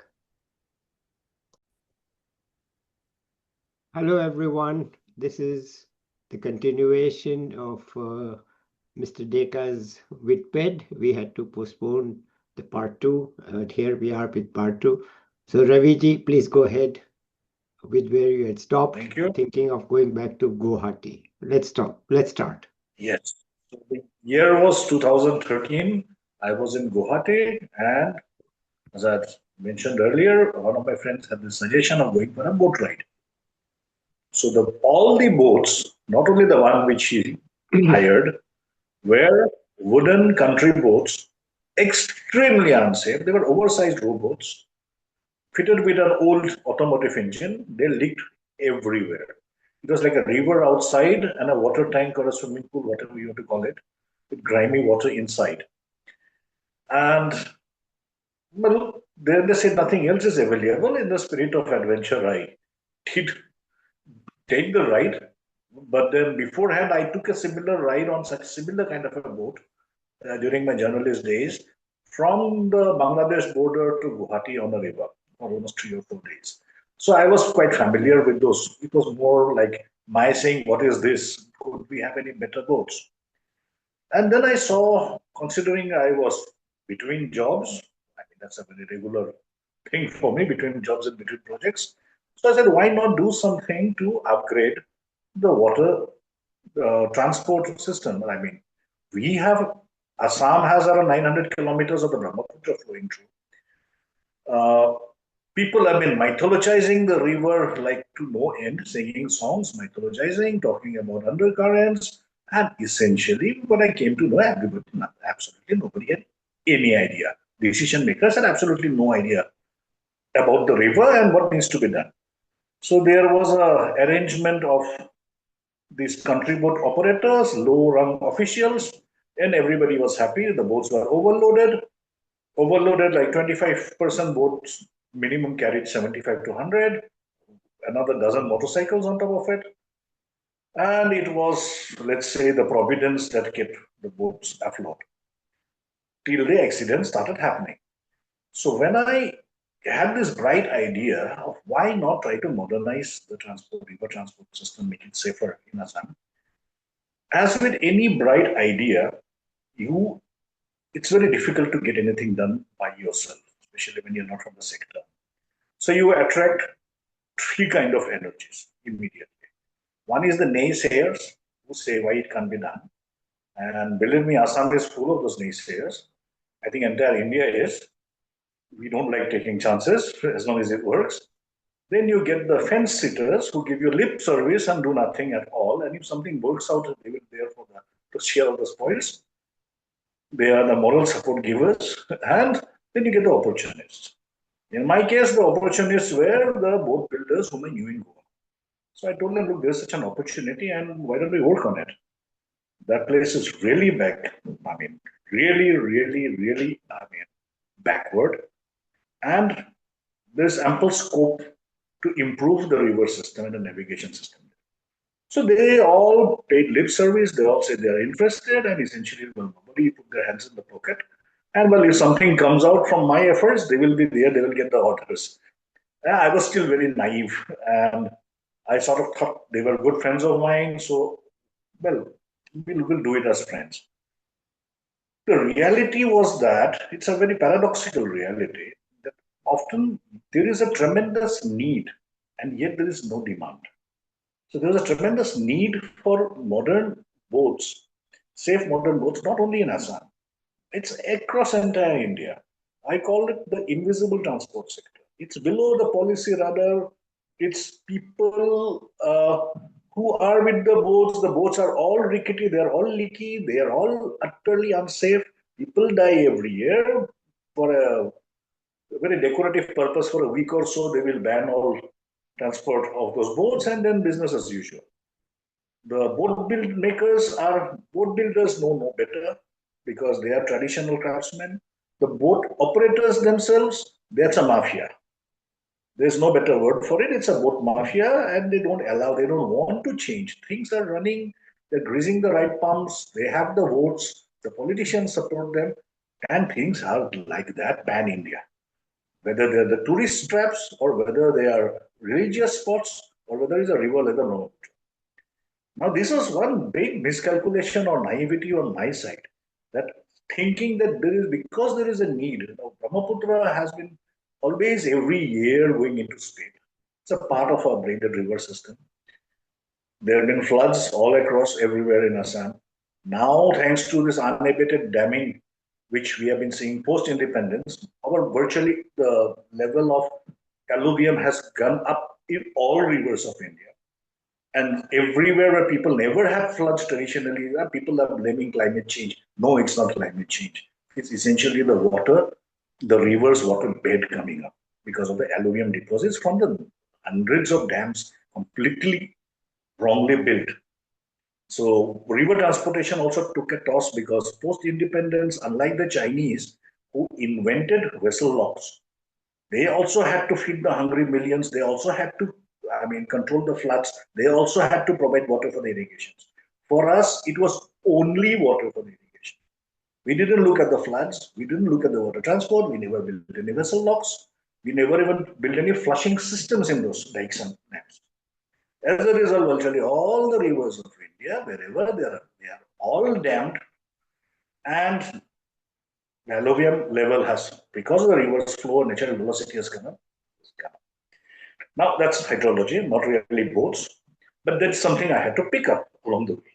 Hello everyone. This is the continuation of Mr. Deka's Whitbed. We had to postpone the part two. Here we are with part two. So Raviji, please go ahead with where you had stopped. Thank you. Thinking of going back to Guwahati. Let's start. Yes. So the year was 2013. I was in Guwahati, and as I mentioned earlier, one of my friends had the suggestion of going for a boat ride. So all the boats, not only the one which he hired, were wooden country boats, extremely unsafe. They were oversized rowboats, fitted with an old automotive engine. They leaked everywhere. It was like a river outside and a water tank or a swimming pool, whatever you want to call it, with grimy water inside. And well, then they said nothing else is available. In the spirit of adventure, I did take the ride. But then beforehand, I took a similar ride on such similar kind of a boat during my journalist days from the Bangladesh border to Guwahati on a river for almost 3 or 4 days. So I was quite familiar with those. It was more like my saying, what is this? Could we have any better boats? And then I saw, considering I was between jobs, I mean, that's a very regular thing for me, between jobs and between projects. So I said, why not do something to upgrade the water transport system? I mean, we have, Assam has around 900 kilometers of the Brahmaputra flowing through. People have been mythologizing the river like to no end, singing songs, mythologizing, talking about undercurrents. And essentially, what I came to know, absolutely nobody had any idea. Decision makers had absolutely no idea about the river and what needs to be done. So there was a arrangement of these country boat operators, low-rung officials, and everybody was happy. The boats were overloaded like 25% boats minimum carried 75 to 100, another dozen motorcycles on top of it. And it was, let's say, the providence that kept the boats afloat till the accident started happening. So when I had this bright idea of why not try to modernize the river transport system, make it safer in Assam, as with any bright idea, you it's very difficult to get anything done by yourself, especially when you're not from the sector. So you attract three kind of energies immediately. One is the naysayers who say why it can't be done. And believe me, Assam is full of those naysayers. I think entire India is. We don't like taking chances as long as it works. Then you get the fence sitters who give you lip service and do nothing at all. And if something works out, they will be there for to share all the spoils. They are the moral support givers. And then you get the opportunists. In my case, the opportunists were the boat builders whom I knew in Goa. So I told them, look, there's such an opportunity, and why don't we work on it? That place is really back. I mean, really, backward. And there's ample scope to improve the river system and the navigation system. So they all paid lip service. They all said they are interested, and essentially, well, nobody put their hands in the pocket. And well, if something comes out from my efforts, they will be there. They will get the orders. I was still very naive, and I sort of thought they were good friends of mine. So, well, we'll do it as friends. The reality was that it's a very paradoxical reality that often there is a tremendous need, and yet there is no demand. So there's a tremendous need for modern boats, safe modern boats, not only in Assam, it's across entire India. I call it the invisible transport sector. It's below the policy radar. It's people who are with the boats. The boats are all rickety. They are all leaky. They are all utterly unsafe. People die every year for a very decorative purpose. For a week or so, they will ban all transport of those boats, and then business as usual. The boat build makers are boat builders know no better because they are traditional craftsmen. The boat operators themselves, that's a mafia. There's no better word for it. It's a boat mafia, and they don't want to change. Things are running, they're greasing the right pumps, they have the votes, the politicians support them, and things are like that pan India. Whether they're the tourist traps or whether they are religious spots or whether it's a river like the Brahmaputra. Now, this was one big miscalculation or naivety on my side, that thinking that because there is a need. Brahmaputra has been always every year going into state. It's a part of our braided river system. There have been floods all across everywhere in Assam. Now, thanks to this unabated damming, which we have been seeing post-independence, our virtually the level of alluvium has gone up in all rivers of India. And everywhere where people never had floods traditionally, people are blaming climate change. No, it's not climate change. It's essentially the water, the river's water bed coming up because of the alluvium deposits from the hundreds of dams completely wrongly built. So river transportation also took a toss because post-independence, unlike the Chinese who invented vessel locks, they also had to feed the hungry millions. They also had to, control the floods. They also had to provide water for the irrigations. For us, it was only water for the irrigation. We didn't look at the floods. We didn't look at the water transport. We never built any vessel locks. We never even built any flushing systems in those dikes and dams. As a result, virtually all the rivers of India, wherever they are all dammed, and the alluvium level has, because of the river's flow, natural velocity has come up. Now that's hydrology, not really boats, but that's something I had to pick up along the way.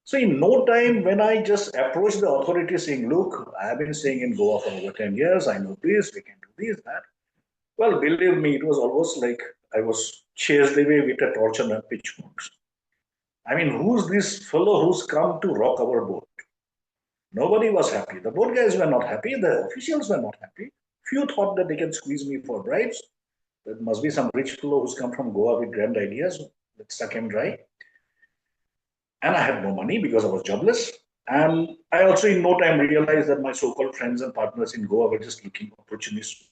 So in no time, when I just approached the authorities saying, look, I have been staying in Goa for over 10 years, I know this, we can do this, that. Well, believe me, it was almost like I was chased away with a torch and a pitchforks. I mean, who's this fellow who's come to rock our boat? Nobody was happy. The boat guys were not happy. The officials were not happy. Few thought that they can squeeze me for bribes. There must be some rich fellow who's come from Goa with grand ideas. Let's suck him dry. And I had no money because I was jobless. And I also, in no time, realized that my so-called friends and partners in Goa were just looking opportunists.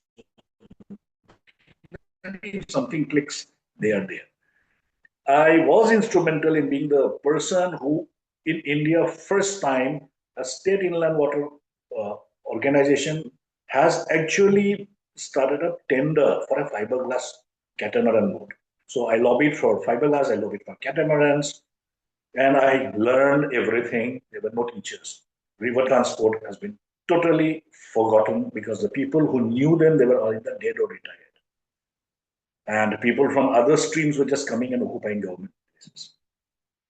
And if something clicks, they are there. I was instrumental in being the person who, in India, first time, a state inland water organization has actually started a tender for a fiberglass catamaran boat. So I lobbied for fiberglass, I lobbied for catamarans, and I learned everything. There were no teachers. River transport has been totally forgotten because the people who knew them, they were either dead or retired. And people from other streams were just coming and occupying government places.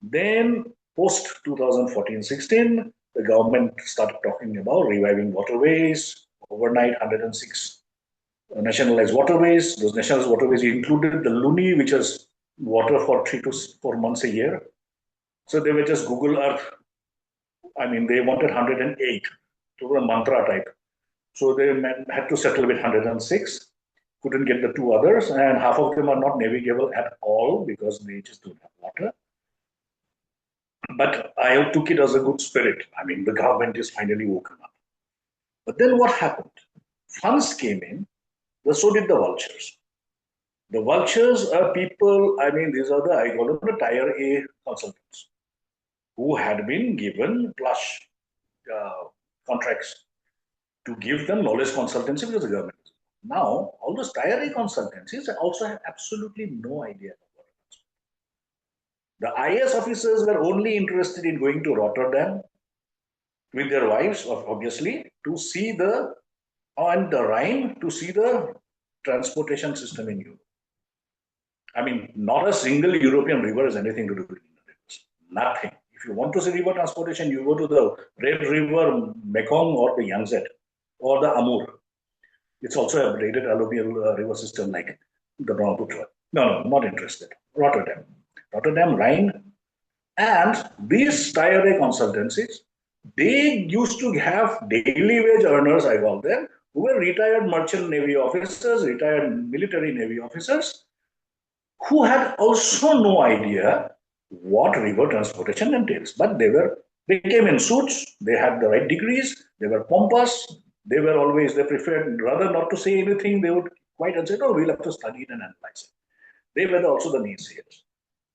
Then, post 2014-16, the government started talking about reviving waterways. Overnight, 106 nationalized waterways. Those nationalized waterways included the Luni, which is water for 3 to 4 months a year. So they were just Google Earth. I mean, they wanted 108 to a mantra type. So they had to settle with 106. Couldn't get the two others, and half of them are not navigable at all because they just don't have water. But I took it as a good spirit. I mean, the government is finally woken up. But then what happened? Funds came in, but so did the vultures. The vultures are people, I mean, these are the, I call them the tier A consultants who had been given plush contracts to give them knowledge consultancy because the government. Now, all those tier A consultancies also have absolutely no idea about it. The IS officers were only interested in going to Rotterdam with their wives, obviously, to see the on the Rhine to see the transportation system in Europe. I mean, not a single European river has anything to do with Indian rivers. Nothing. If you want to see river transportation, you go to the Red River, Mekong, or the Yangtze, or the Amur. It's also a braided alluvial river system like the Brahmaputra. No, no, not interested. Rotterdam. Rotterdam, Rhine, and these tier A consultancies, they used to have daily wage earners, I call them, who were retired merchant navy officers, retired military navy officers, who had also no idea what river transportation entails. But they came in suits, they had the right degrees, they were pompous, they preferred rather not to say anything, they would quite and say, oh, we'll have to study it and analyze it. They were also the naysayers.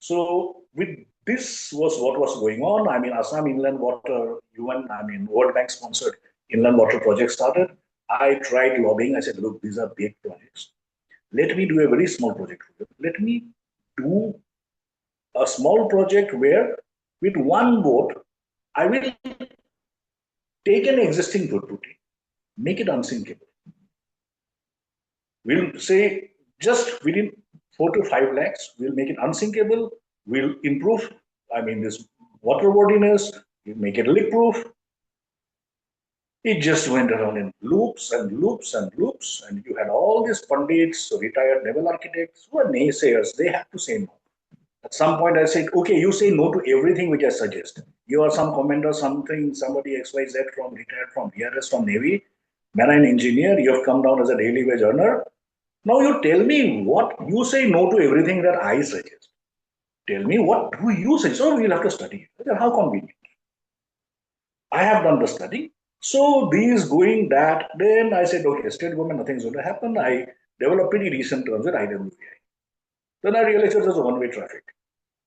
So with this was what was going on. I mean, Assam Inland Water, UN, I mean, World Bank sponsored inland water project started. I tried lobbying. I said, look, these are big projects. Let me do a very small project for you. Let me do a small project where with one boat, I will take an existing boat, make it unsinkable. We'll say just within 4 to 5 lakhs, we'll make it unsinkable. We'll improve, I mean, this waterworthiness, we'll make it leak proof. It just went around in loops and loops and loops. And you had all these pundits, retired naval architects who are naysayers. They have to say no. At some point, I said, okay, you say no to everything which I suggest. You are some commander, somebody XYZ from retired from VRS, from Navy, marine engineer. You have come down as a daily wage earner. Now you tell me what you say no to everything that I suggest. Tell me what do you say? So we'll have to study. How convenient. I have done the study. So these going that, then I said, okay, state government, nothing's going to happen. I developed pretty decent terms with IWVI. Then I realized there's a one-way traffic.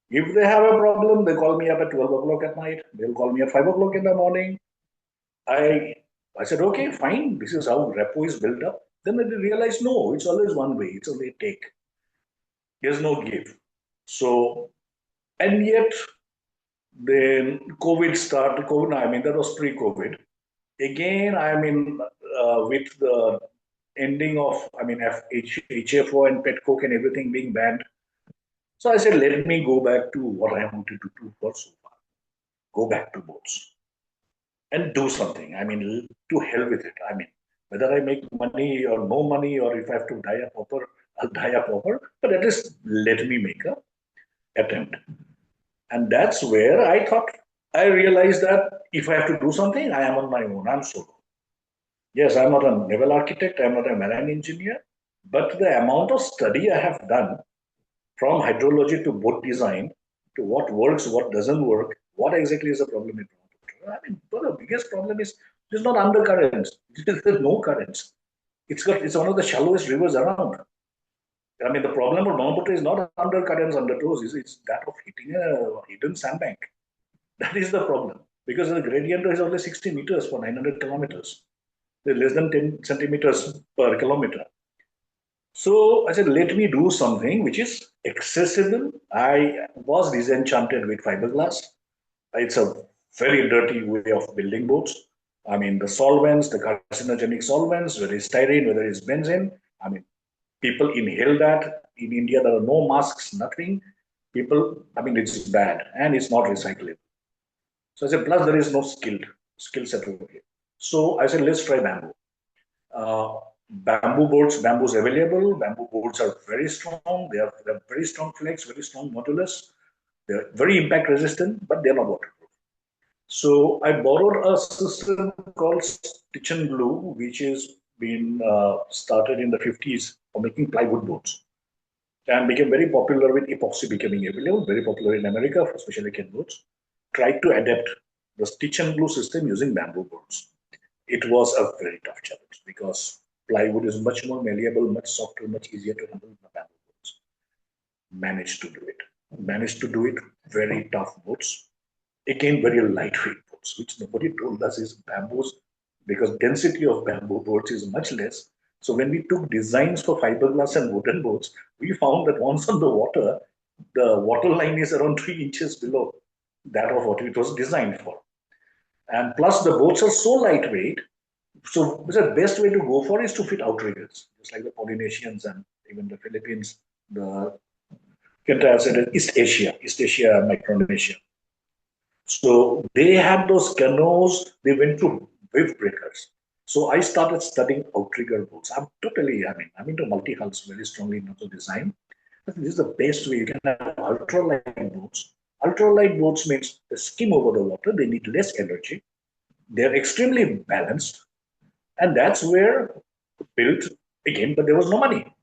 If they have a problem, they call me up at 12 o'clock at night. They'll call me at 5 o'clock in the morning. I I said, okay, fine. This is how repo is built up. Then I realized, no, it's always one way. It's only take. There's no give. So, and yet, then COVID started. COVID, I mean, that was pre-COVID. Again, I mean, with the ending of, I mean, HFO and pet coke and everything being banned. So I said, let me go back to what I wanted to do for so far. Go back to boats and do something. I mean, to hell with it. I mean, whether I make money or no money, or if I have to die a pauper, I'll die a pauper. But at least let me make a attempt. And that's where I realized that if I have to do something, I am on my own. I'm solo. Yes, I'm not a naval architect, I'm not a marine engineer, but the amount of study I have done from hydrology to boat design to what works, what doesn't work, what exactly is the problem in Brahmaputra. I mean, the biggest problem is there's not undercurrents. There's no currents. It's one of the shallowest rivers around. I mean, the problem of Brahmaputra is not undercurrents, undertows. It's that of hitting a hidden sandbank. That is the problem because the gradient is only 60 meters for 900 kilometers. They're less than 10 centimeters per kilometer. So I said, let me do something which is accessible. I was disenchanted with fiberglass. It's a very dirty way of building boats. I mean, the solvents, the carcinogenic solvents, whether it's styrene, whether it's benzene. I mean, people inhale that. In India, there are no masks, nothing. People, I mean, it's bad and it's not recyclable. So I said, plus there is no skill set over here. So I said, let's try bamboo. Bamboo boards, bamboo is available. Bamboo boards are very strong. They have very strong flex, very strong modulus. They're very impact resistant, but they're not waterproof. So I borrowed a system called Stitch and Glue, which has been started in the 50s for making plywood boards and became very popular with epoxy becoming available, very popular in America for specialty cane boards. Tried to adapt the Stitch and Glue system using bamboo boards. It was a very tough challenge because plywood is much more malleable, much softer, much easier to handle than bamboo boards. Managed to do it. Managed to do it. Very tough boards. Again, very lightweight boards, which nobody told us is bamboos because density of bamboo boards is much less. So when we took designs for fiberglass and wooden boards, we found that once on the water line is around 3 inches below that of what it was designed for. And plus the boats are so lightweight. So the best way to go for is to fit outriggers, just like the Polynesians and even the Philippines, the entire East Asia, Micronesia. So they had those canoes, they went through wave breakers. So I started studying outrigger boats. I'm into multi-hulls very strongly in terms of design. But this is the best way. You can have ultralight boats. Ultralight boats means they skim over the water, they need less energy, they're extremely balanced, and that's where built again, but there was no money.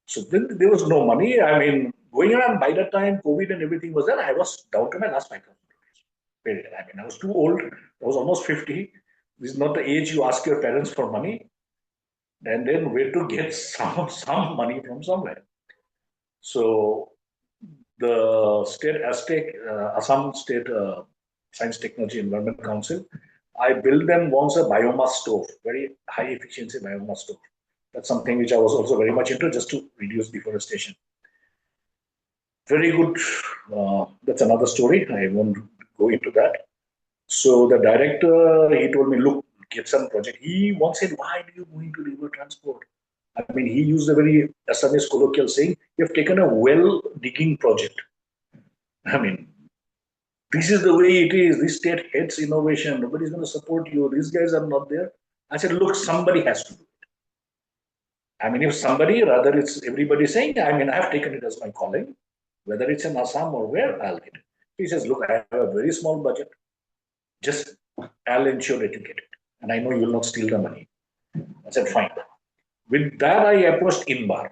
So then there was no money. I mean, going around by the time COVID and everything was there, I was down to my last 5,000 rupees. I mean, I was too old. I was almost 50. This is not the age you ask your parents for money. And then where to get some money from somewhere. So the state Aztec, Assam State Science Technology Environment Council, I built them once a biomass stove, very high efficiency biomass stove. That's something which I was also very much into just to reduce deforestation. Very good. That's another story. I won't go into that. So the director, he told me, look, get some project. He once said, why do you go into river transport? I mean, he used a very Assamese colloquial saying, you have taken a well digging project. I mean, this is the way it is. This state hates innovation. Nobody's going to support you. These guys are not there. I said, look, somebody has to do it. I mean, if somebody, rather it's everybody saying, I mean, I've taken it as my calling, whether it's in Assam or where, I'll get it. He says, look, I have a very small budget. Just, I'll ensure that you get it. And I know you'll not steal the money. I said, fine. With that, I approached INBAR,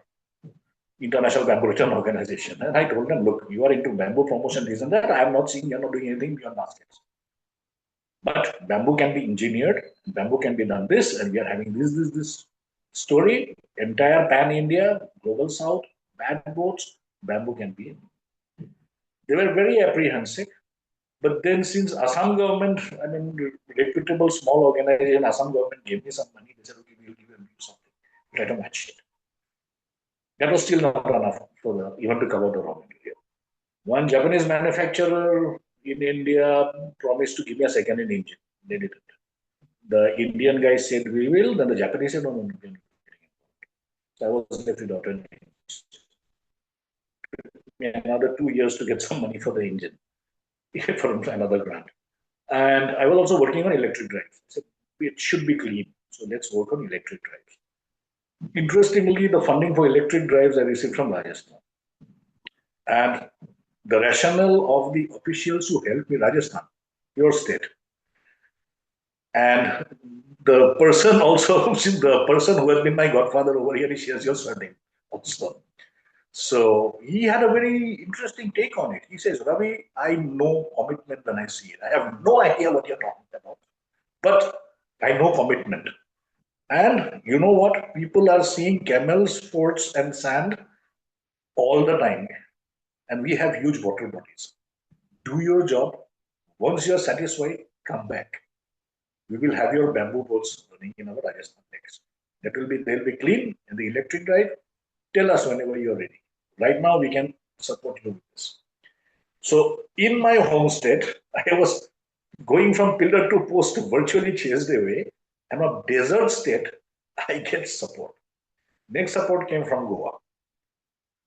International Bamboo Return Organization. And I told them, look, you are into bamboo promotion, this and that. I am not seeing you're not doing anything beyond baskets. But bamboo can be engineered, bamboo can be done this, and we are having this story. Entire pan India, global south, bad boats, bamboo can be in. They were very apprehensive. But then since Assam government, I mean, reputable small organization, Assam government gave me some money. They said, okay, we'll give you something. Try to match it. That was still not enough for even to cover the raw material. One Japanese manufacturer in India promised to give me a second-hand engine. They didn't. The Indian guy said we will, then the Japanese said no, no, no. So I was left without an another 2 years to get some money for the engine from another grant. And I was also working on electric drives. So it should be clean. So let's work on electric drives. Interestingly, the funding for electric drives I received from Rajasthan. And the rationale of the officials who helped me, Rajasthan, your state. And the person also, the person who has been my godfather over here, he shares your surname also. So he had a very interesting take on it. He says, Ravi, I know commitment when I see it. I have no idea what you're talking about, but I know commitment. And you know what? People are seeing camels, forts, and sand all the time. And we have huge water bodies. Do your job. Once you're satisfied, come back. we will have your bamboo boats running in our Rajasthan lakes. They'll be clean and the electric drive. Tell us whenever you're ready. Right now, we can support you with this. So in my home state, I was going from pillar to post virtually chased away. I'm a desert state. I get support. Next support came from Goa.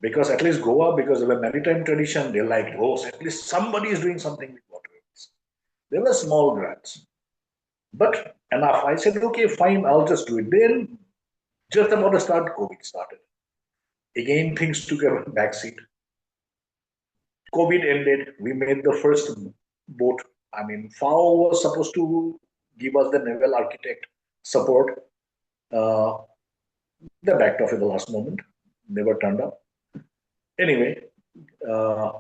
Because at least Goa, because of a maritime tradition, they like, oh, at least somebody is doing something with waterways. They were small grants. But enough. I said, okay, fine, I'll just do it. Then, just about to start, COVID started. Again, things took a backseat. COVID ended. We made the first boat. I mean, FAO was supposed to give us the naval architect support. Uh, they backed off at the last moment. Never turned up. Anyway,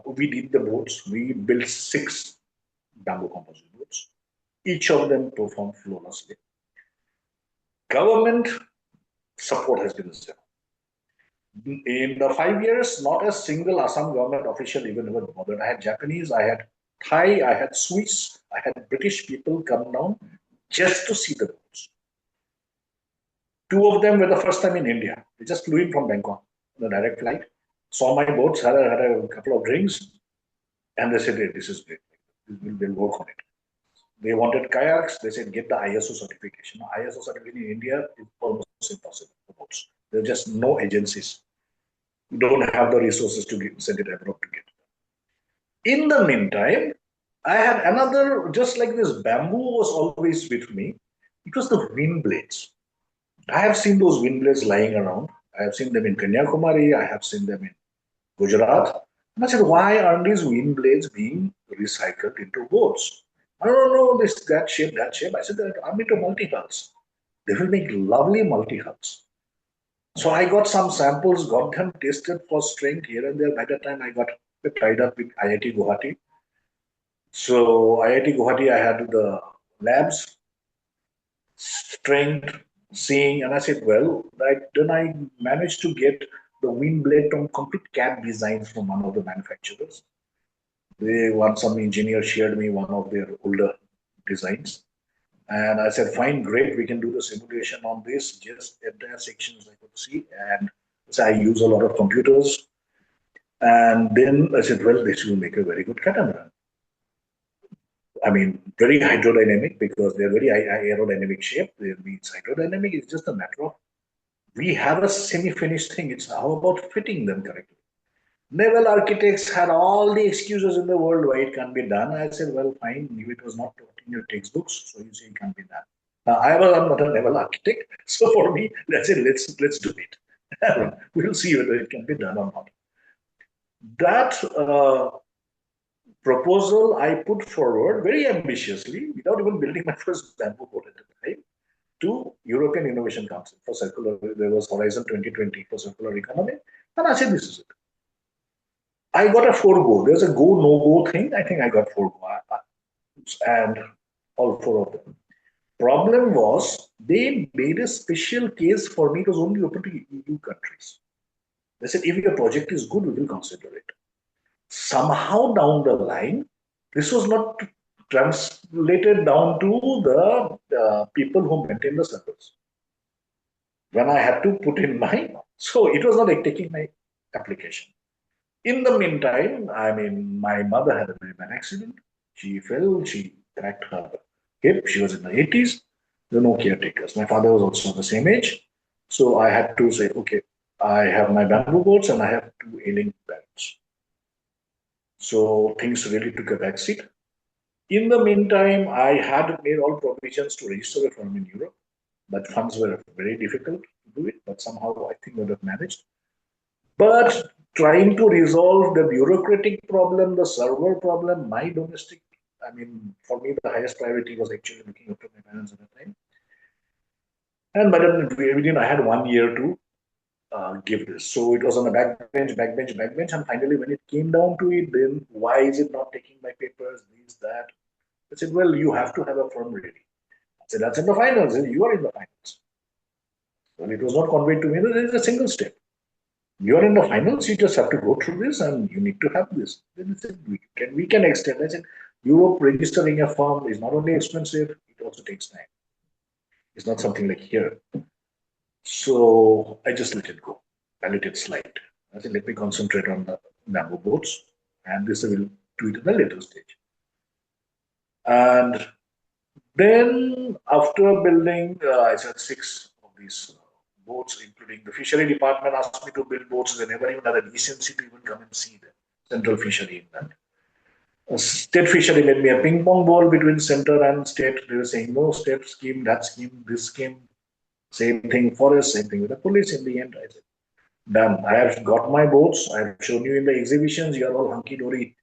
we did the boats. We built 6 bamboo composite boats. Each of them performed flawlessly. Government support has been zero. In the 5 years, not a single Assam government official even ever bothered. I had Japanese, I had Thai, I had Swiss, I had British people come down just to see the boats. 2 of them were the first time in India. They just flew in from Bangkok on a direct flight, saw my boats, had a couple of drinks, and they said, hey, this is great. We'll work on it. They wanted kayaks. They said, get the ISO certification. ISO certification in India is almost impossible for boats. There are just no agencies. You don't have the resources to send it abroad to get. In the meantime, I had another, just like this, bamboo was always with me. It was the wind blades. I have seen those wind blades lying around. I have seen them in Kanyakumari. I have seen them in Gujarat. And I said, why aren't these wind blades being recycled into boats? I don't know this, that shape, that shape. I said, I'm into multi-hulls. They will make lovely multi-hulls. So I got some samples, got them tested for strength here and there. By the time I got tied up with IIT Guwahati. So IIT Guwahati, I had the labs, strength, seeing, and I said, well, then I managed to get the wind blade on complete CAD designs from one of the manufacturers. Some engineer shared me one of their older designs. And I said, fine, great, we can do the simulation on this, just entire sections I could see. And so I use a lot of computers. And then I said, well, this will make a very good catamaran. I mean, very hydrodynamic because they're very aerodynamic shape. It's hydrodynamic. It's just a matter of we have a semi-finished thing. It's how about fitting them correctly. Naval architects had all the excuses in the world why it can't be done. I said, well, fine, it was not taught in your textbooks, so you say it can't be done. I'm not a naval architect, so for me, let's do it. We'll see whether it can be done or not. That proposal I put forward very ambitiously, without even building my first bamboo boat at the time, to European Innovation Council for circular. There was Horizon 2020 for circular economy, and I said, this is it. I got a 4-go. There's a go, no go thing. I think I got 4-go. And all 4 of them. Problem was, they made a special case for me. It was only open to EU countries. They said, if your project is good, we will consider it. Somehow down the line, this was not translated down to the people who maintain the servers. When I had to put in so it was not like taking my application. In the meantime, I mean, my mother had a very bad accident. She fell, she cracked her hip. She was in the 80s. There were no caretakers. My father was also the same age. So I had to say, okay, I have my bamboo boats and I have 2 ailing parents. So things really took a backseat. In the meantime, I had made all provisions to register a firm in Europe, but funds were very difficult to do it, but somehow I think I would have managed. But trying to resolve the bureaucratic problem, the server problem, my domestic, I mean, for me, the highest priority was actually looking after my parents at the time. And by then, I had 1 year to give this. So it was on the backbench. And finally, when it came down to it, then why is it not taking my papers, this, that? I said, well, you have to have a firm ready. I said, that's in the finals. You are in the finals. Well, it was not conveyed to me that there is a single step. You are in the finals, you just have to go through this and you need to have this. Then I said, we can extend. I said, Europe registering a firm is not only expensive, it also takes time. It's not something like here. So I just let it go. I let it slide. I said, let me concentrate on the bamboo boats, and this I will do it in a later stage. And then after building, I said 6 of these boats, including the fishery department asked me to build boats. They never even had a decency to even come and see the central fishery in that. State fishery made me a ping pong ball between center and state. They were saying no state scheme, that scheme, this scheme, same thing forest, same thing with the police. In the end, I said, done. I have got my boats. I have shown you in the exhibitions. You are all hunky dory,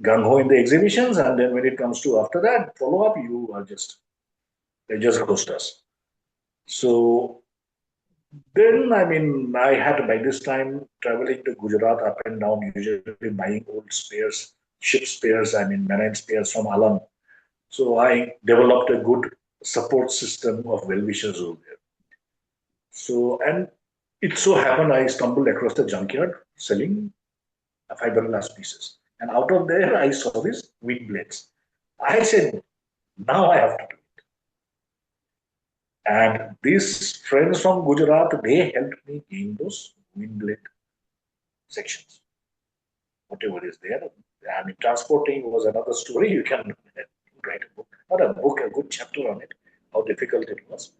gung ho in the exhibitions, and then when it comes to after that follow up, you are just they just ghost us. So then, I mean, I had by this time traveling to Gujarat up and down, usually buying old spares, ship spares, I mean, marine spares from Alam. So I developed a good support system of well-wishers over there. So, and it so happened I stumbled across the junkyard selling fiberglass pieces. And out of there, I saw these wind blades. I said, now I have to do it. And these friends from Gujarat, they helped me gain those wind blade sections, whatever is there. I mean, transporting was another story. You can write a book, not a book, a good chapter on it, how difficult it was.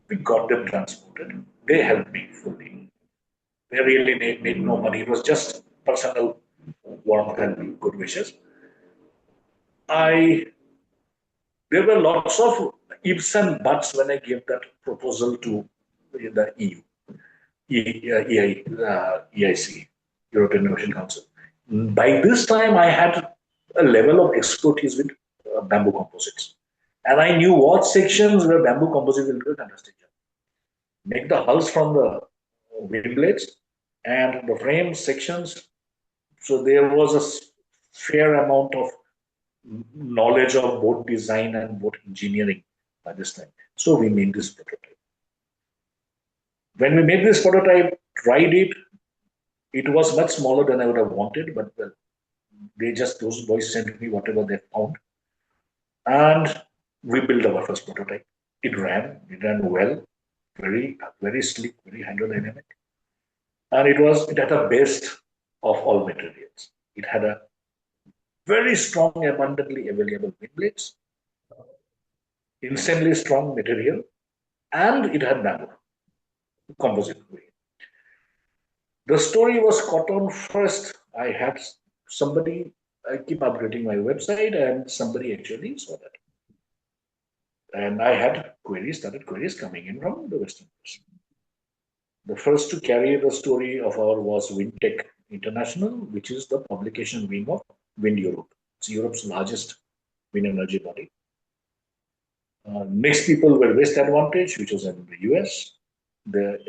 We got them transported. They helped me fully. They really made no money. It was just personal warmth and good wishes. I There were lots of ifs and buts when I gave that proposal to the EU, EIC, European Innovation Council. By this time, I had a level of expertise with bamboo composites. And I knew what sections where bamboo composites will do a fantastic job. Make the hulls from the wind blades and the frame sections. So there was a fair amount of knowledge of boat design and boat engineering by this time. So we made this prototype. When we made this prototype, tried it, it was much smaller than I would have wanted, but well, those boys sent me whatever they found. And we built our first prototype. It ran well, very sleek, very hydrodynamic. And it had the best of all materials. It had a very strong, abundantly available wind blades, insanely strong material, and it had bamboo composite. The story was caught on first. I had somebody, I keep upgrading my website, and somebody actually saw that. And I had started queries coming in from the Western press. The first to carry the story of our was WindTech International, which is the publication wing of Wind Europe. It's Europe's largest wind energy body. Next people were Waste Advantage, which was in the US,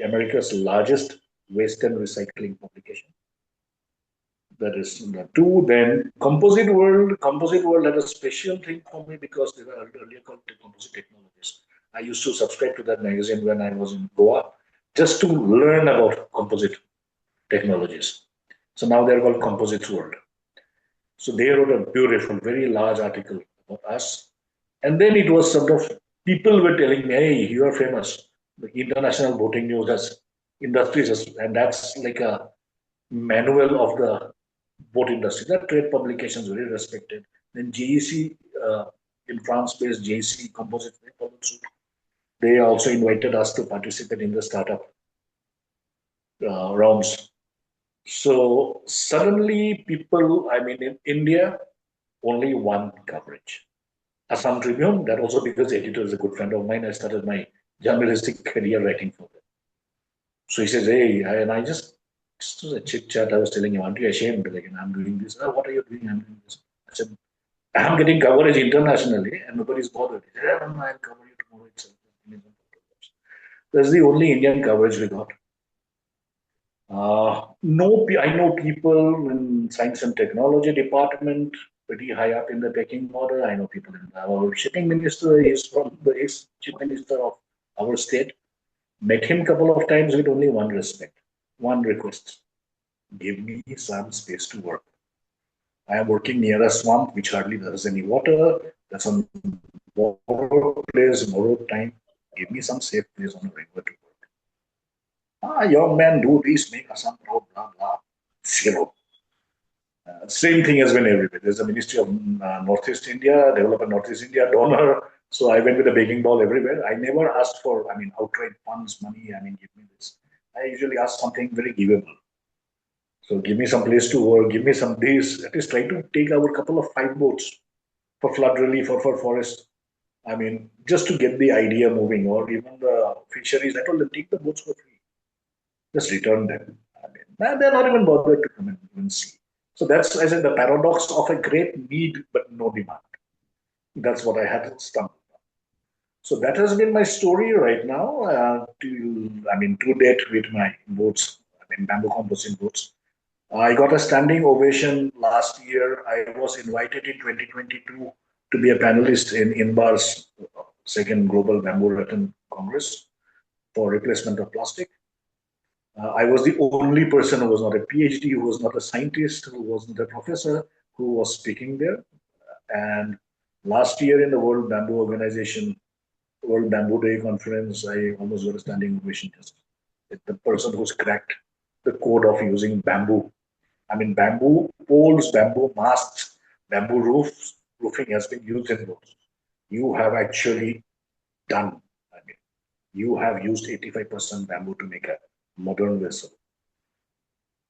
America's largest waste and recycling publication. That is the two. Then Composite World. Composite World had a special thing for me because they were earlier called Composite Technologies. I used to subscribe to that magazine when I was in Goa just to learn about composite technologies. So now they're called Composite World. So they wrote a beautiful, very large article about us. And then it was sort of people were telling me, hey, you are famous. The international boating news has industries, and that's like a manual of the boat industry. That trade publications very respected. Then JEC, in France-based JEC Composite, they also invited us to participate in the startup rounds. So suddenly people, I mean, in India, only one coverage. Assam Tribune, that also because the editor is a good friend of mine. I started my journalistic career writing for them. So he says, hey, and I just was a chit chat. I was telling him, aren't you ashamed? Like, I'm doing this. Oh, what are you doing? I'm doing this. I said, I'm getting coverage internationally and nobody's bothered. He said, I'll cover you tomorrow itself. That's the only Indian coverage we got. No, I know people in science and technology department pretty high up in the pecking order. I know people in our shipping minister is from the ex-chief minister of our state. Met him a couple of times with only one request. Give me some space to work. I am working near a swamp which hardly has any water. That's on borrowed place, borrowed time. give me some safe place on the river to work. Young man, do this, make Assam proud, blah, blah. Zero. Same thing has been everywhere. There's a Ministry of Northeast India, Development Northeast India, donor. So I went with a begging ball everywhere. I never asked for, outright funds, money. Give me this. I usually ask something very givable. So give me some place to work, give me some days. At least try to take our couple of 5 boats for flood relief or for forest. Just to get the idea moving, or even the fisheries. I told them, take the boats for free. Just return them. They're not even bothered to come and even see. So that's, I said, the paradox of a great need but no demand. That's what I had stumbled on. So that has been my story right now. To date with my boats, bamboo composting boats. I got a standing ovation last year. I was invited in 2022 to be a panelist in INBAR's second Global Bamboo Rattan Congress for replacement of plastic. I was the only person who was not a PhD, who was not a scientist, who was not a professor, who was speaking there. And last year in the World Bamboo Organization, World Bamboo Day conference, I almost got a standing ovation. Just the person who's cracked the code of using bamboo. Bamboo poles, bamboo masts, bamboo roofing has been used in those. You have actually done. You have used 85% bamboo to make a modern vessel.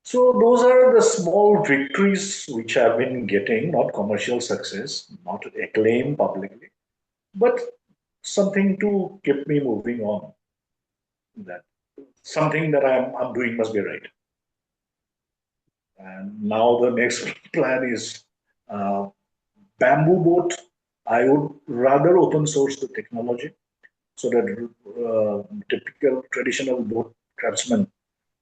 So those are the small victories which I've been getting, not commercial success, not acclaim publicly, but something to keep me moving on. That something that I'm doing must be right. And now the next plan is bamboo boat. I would rather open source the technology so that typical traditional boat craftsmen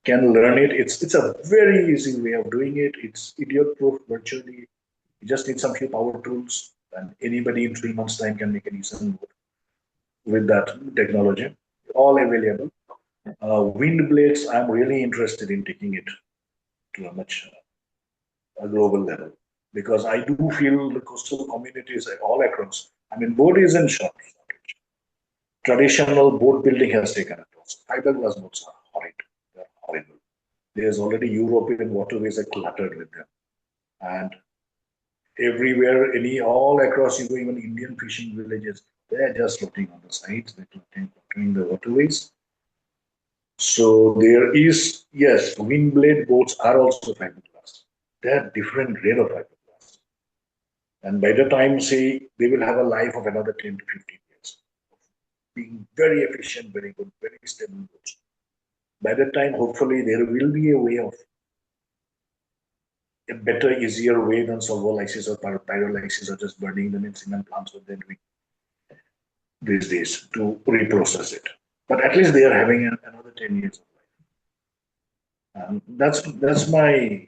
can learn it. It's a very easy way of doing it. It's idiot proof virtually. You just need some few power tools, and anybody in 3 months' time can make a decent boat with that technology. All available. Wind blades, I'm really interested in taking it to a much a global level, because I do feel the coastal communities all across. Boat is in shortage. Traditional boat building has taken a toll. Fiberglass boats are horrid. They're horrible. There's already European waterways are cluttered with them, and everywhere, all across, you go, even Indian fishing villages, they're just floating on the sides. They're cluttering the waterways. So there is, yes, wind blade boats are also fiberglass. They're different grade of fiberglass. And by the time, say, they will have a life of another 10 to 15 years, being very efficient, very good, very stable boats. By that time, hopefully, there will be a way of a better, easier way than solvolysis or pyrolysis or just burning them in cement plants what they're doing these days to reprocess it. But at least they are having another 10 years of life. That's my,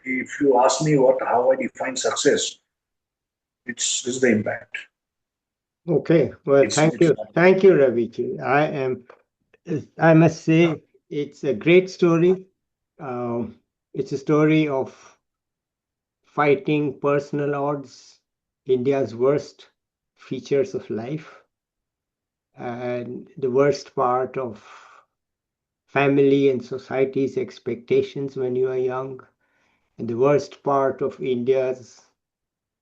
if you ask me how I define success, it's the impact. Okay, well, thank you. Thank you, Ravi. I must say, it's a great story. It's a story of fighting personal odds, India's worst features of life, and the worst part of family and society's expectations when you are young, and the worst part of India's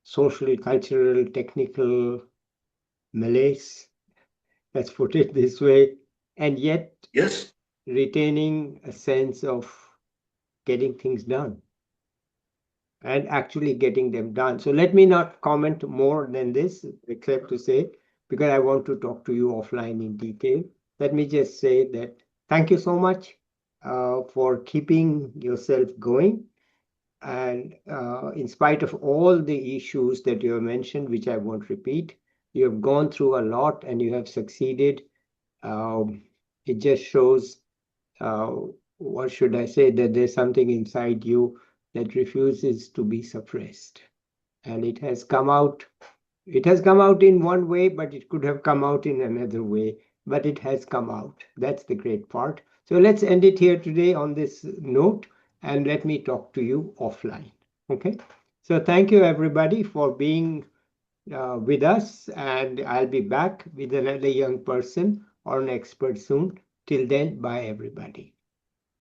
social, cultural, technical malaise, let's put it this way, and yet yes, retaining a sense of getting things done and actually getting them done. So let me not comment more than this, except to say, because I want to talk to you offline in detail, let me just say that thank you so much for keeping yourself going. And in spite of all the issues that you have mentioned, which I won't repeat, you have gone through a lot and you have succeeded. It just shows, what should I say, that there's something inside you that refuses to be suppressed. And it has come out. It has come out in one way, but it could have come out in another way. But it has come out. That's the great part. So let's end it here today on this note, and let me talk to you offline. Okay? So thank you, everybody, for being with us, and I'll be back with another young person or an expert soon. Till then, bye everybody.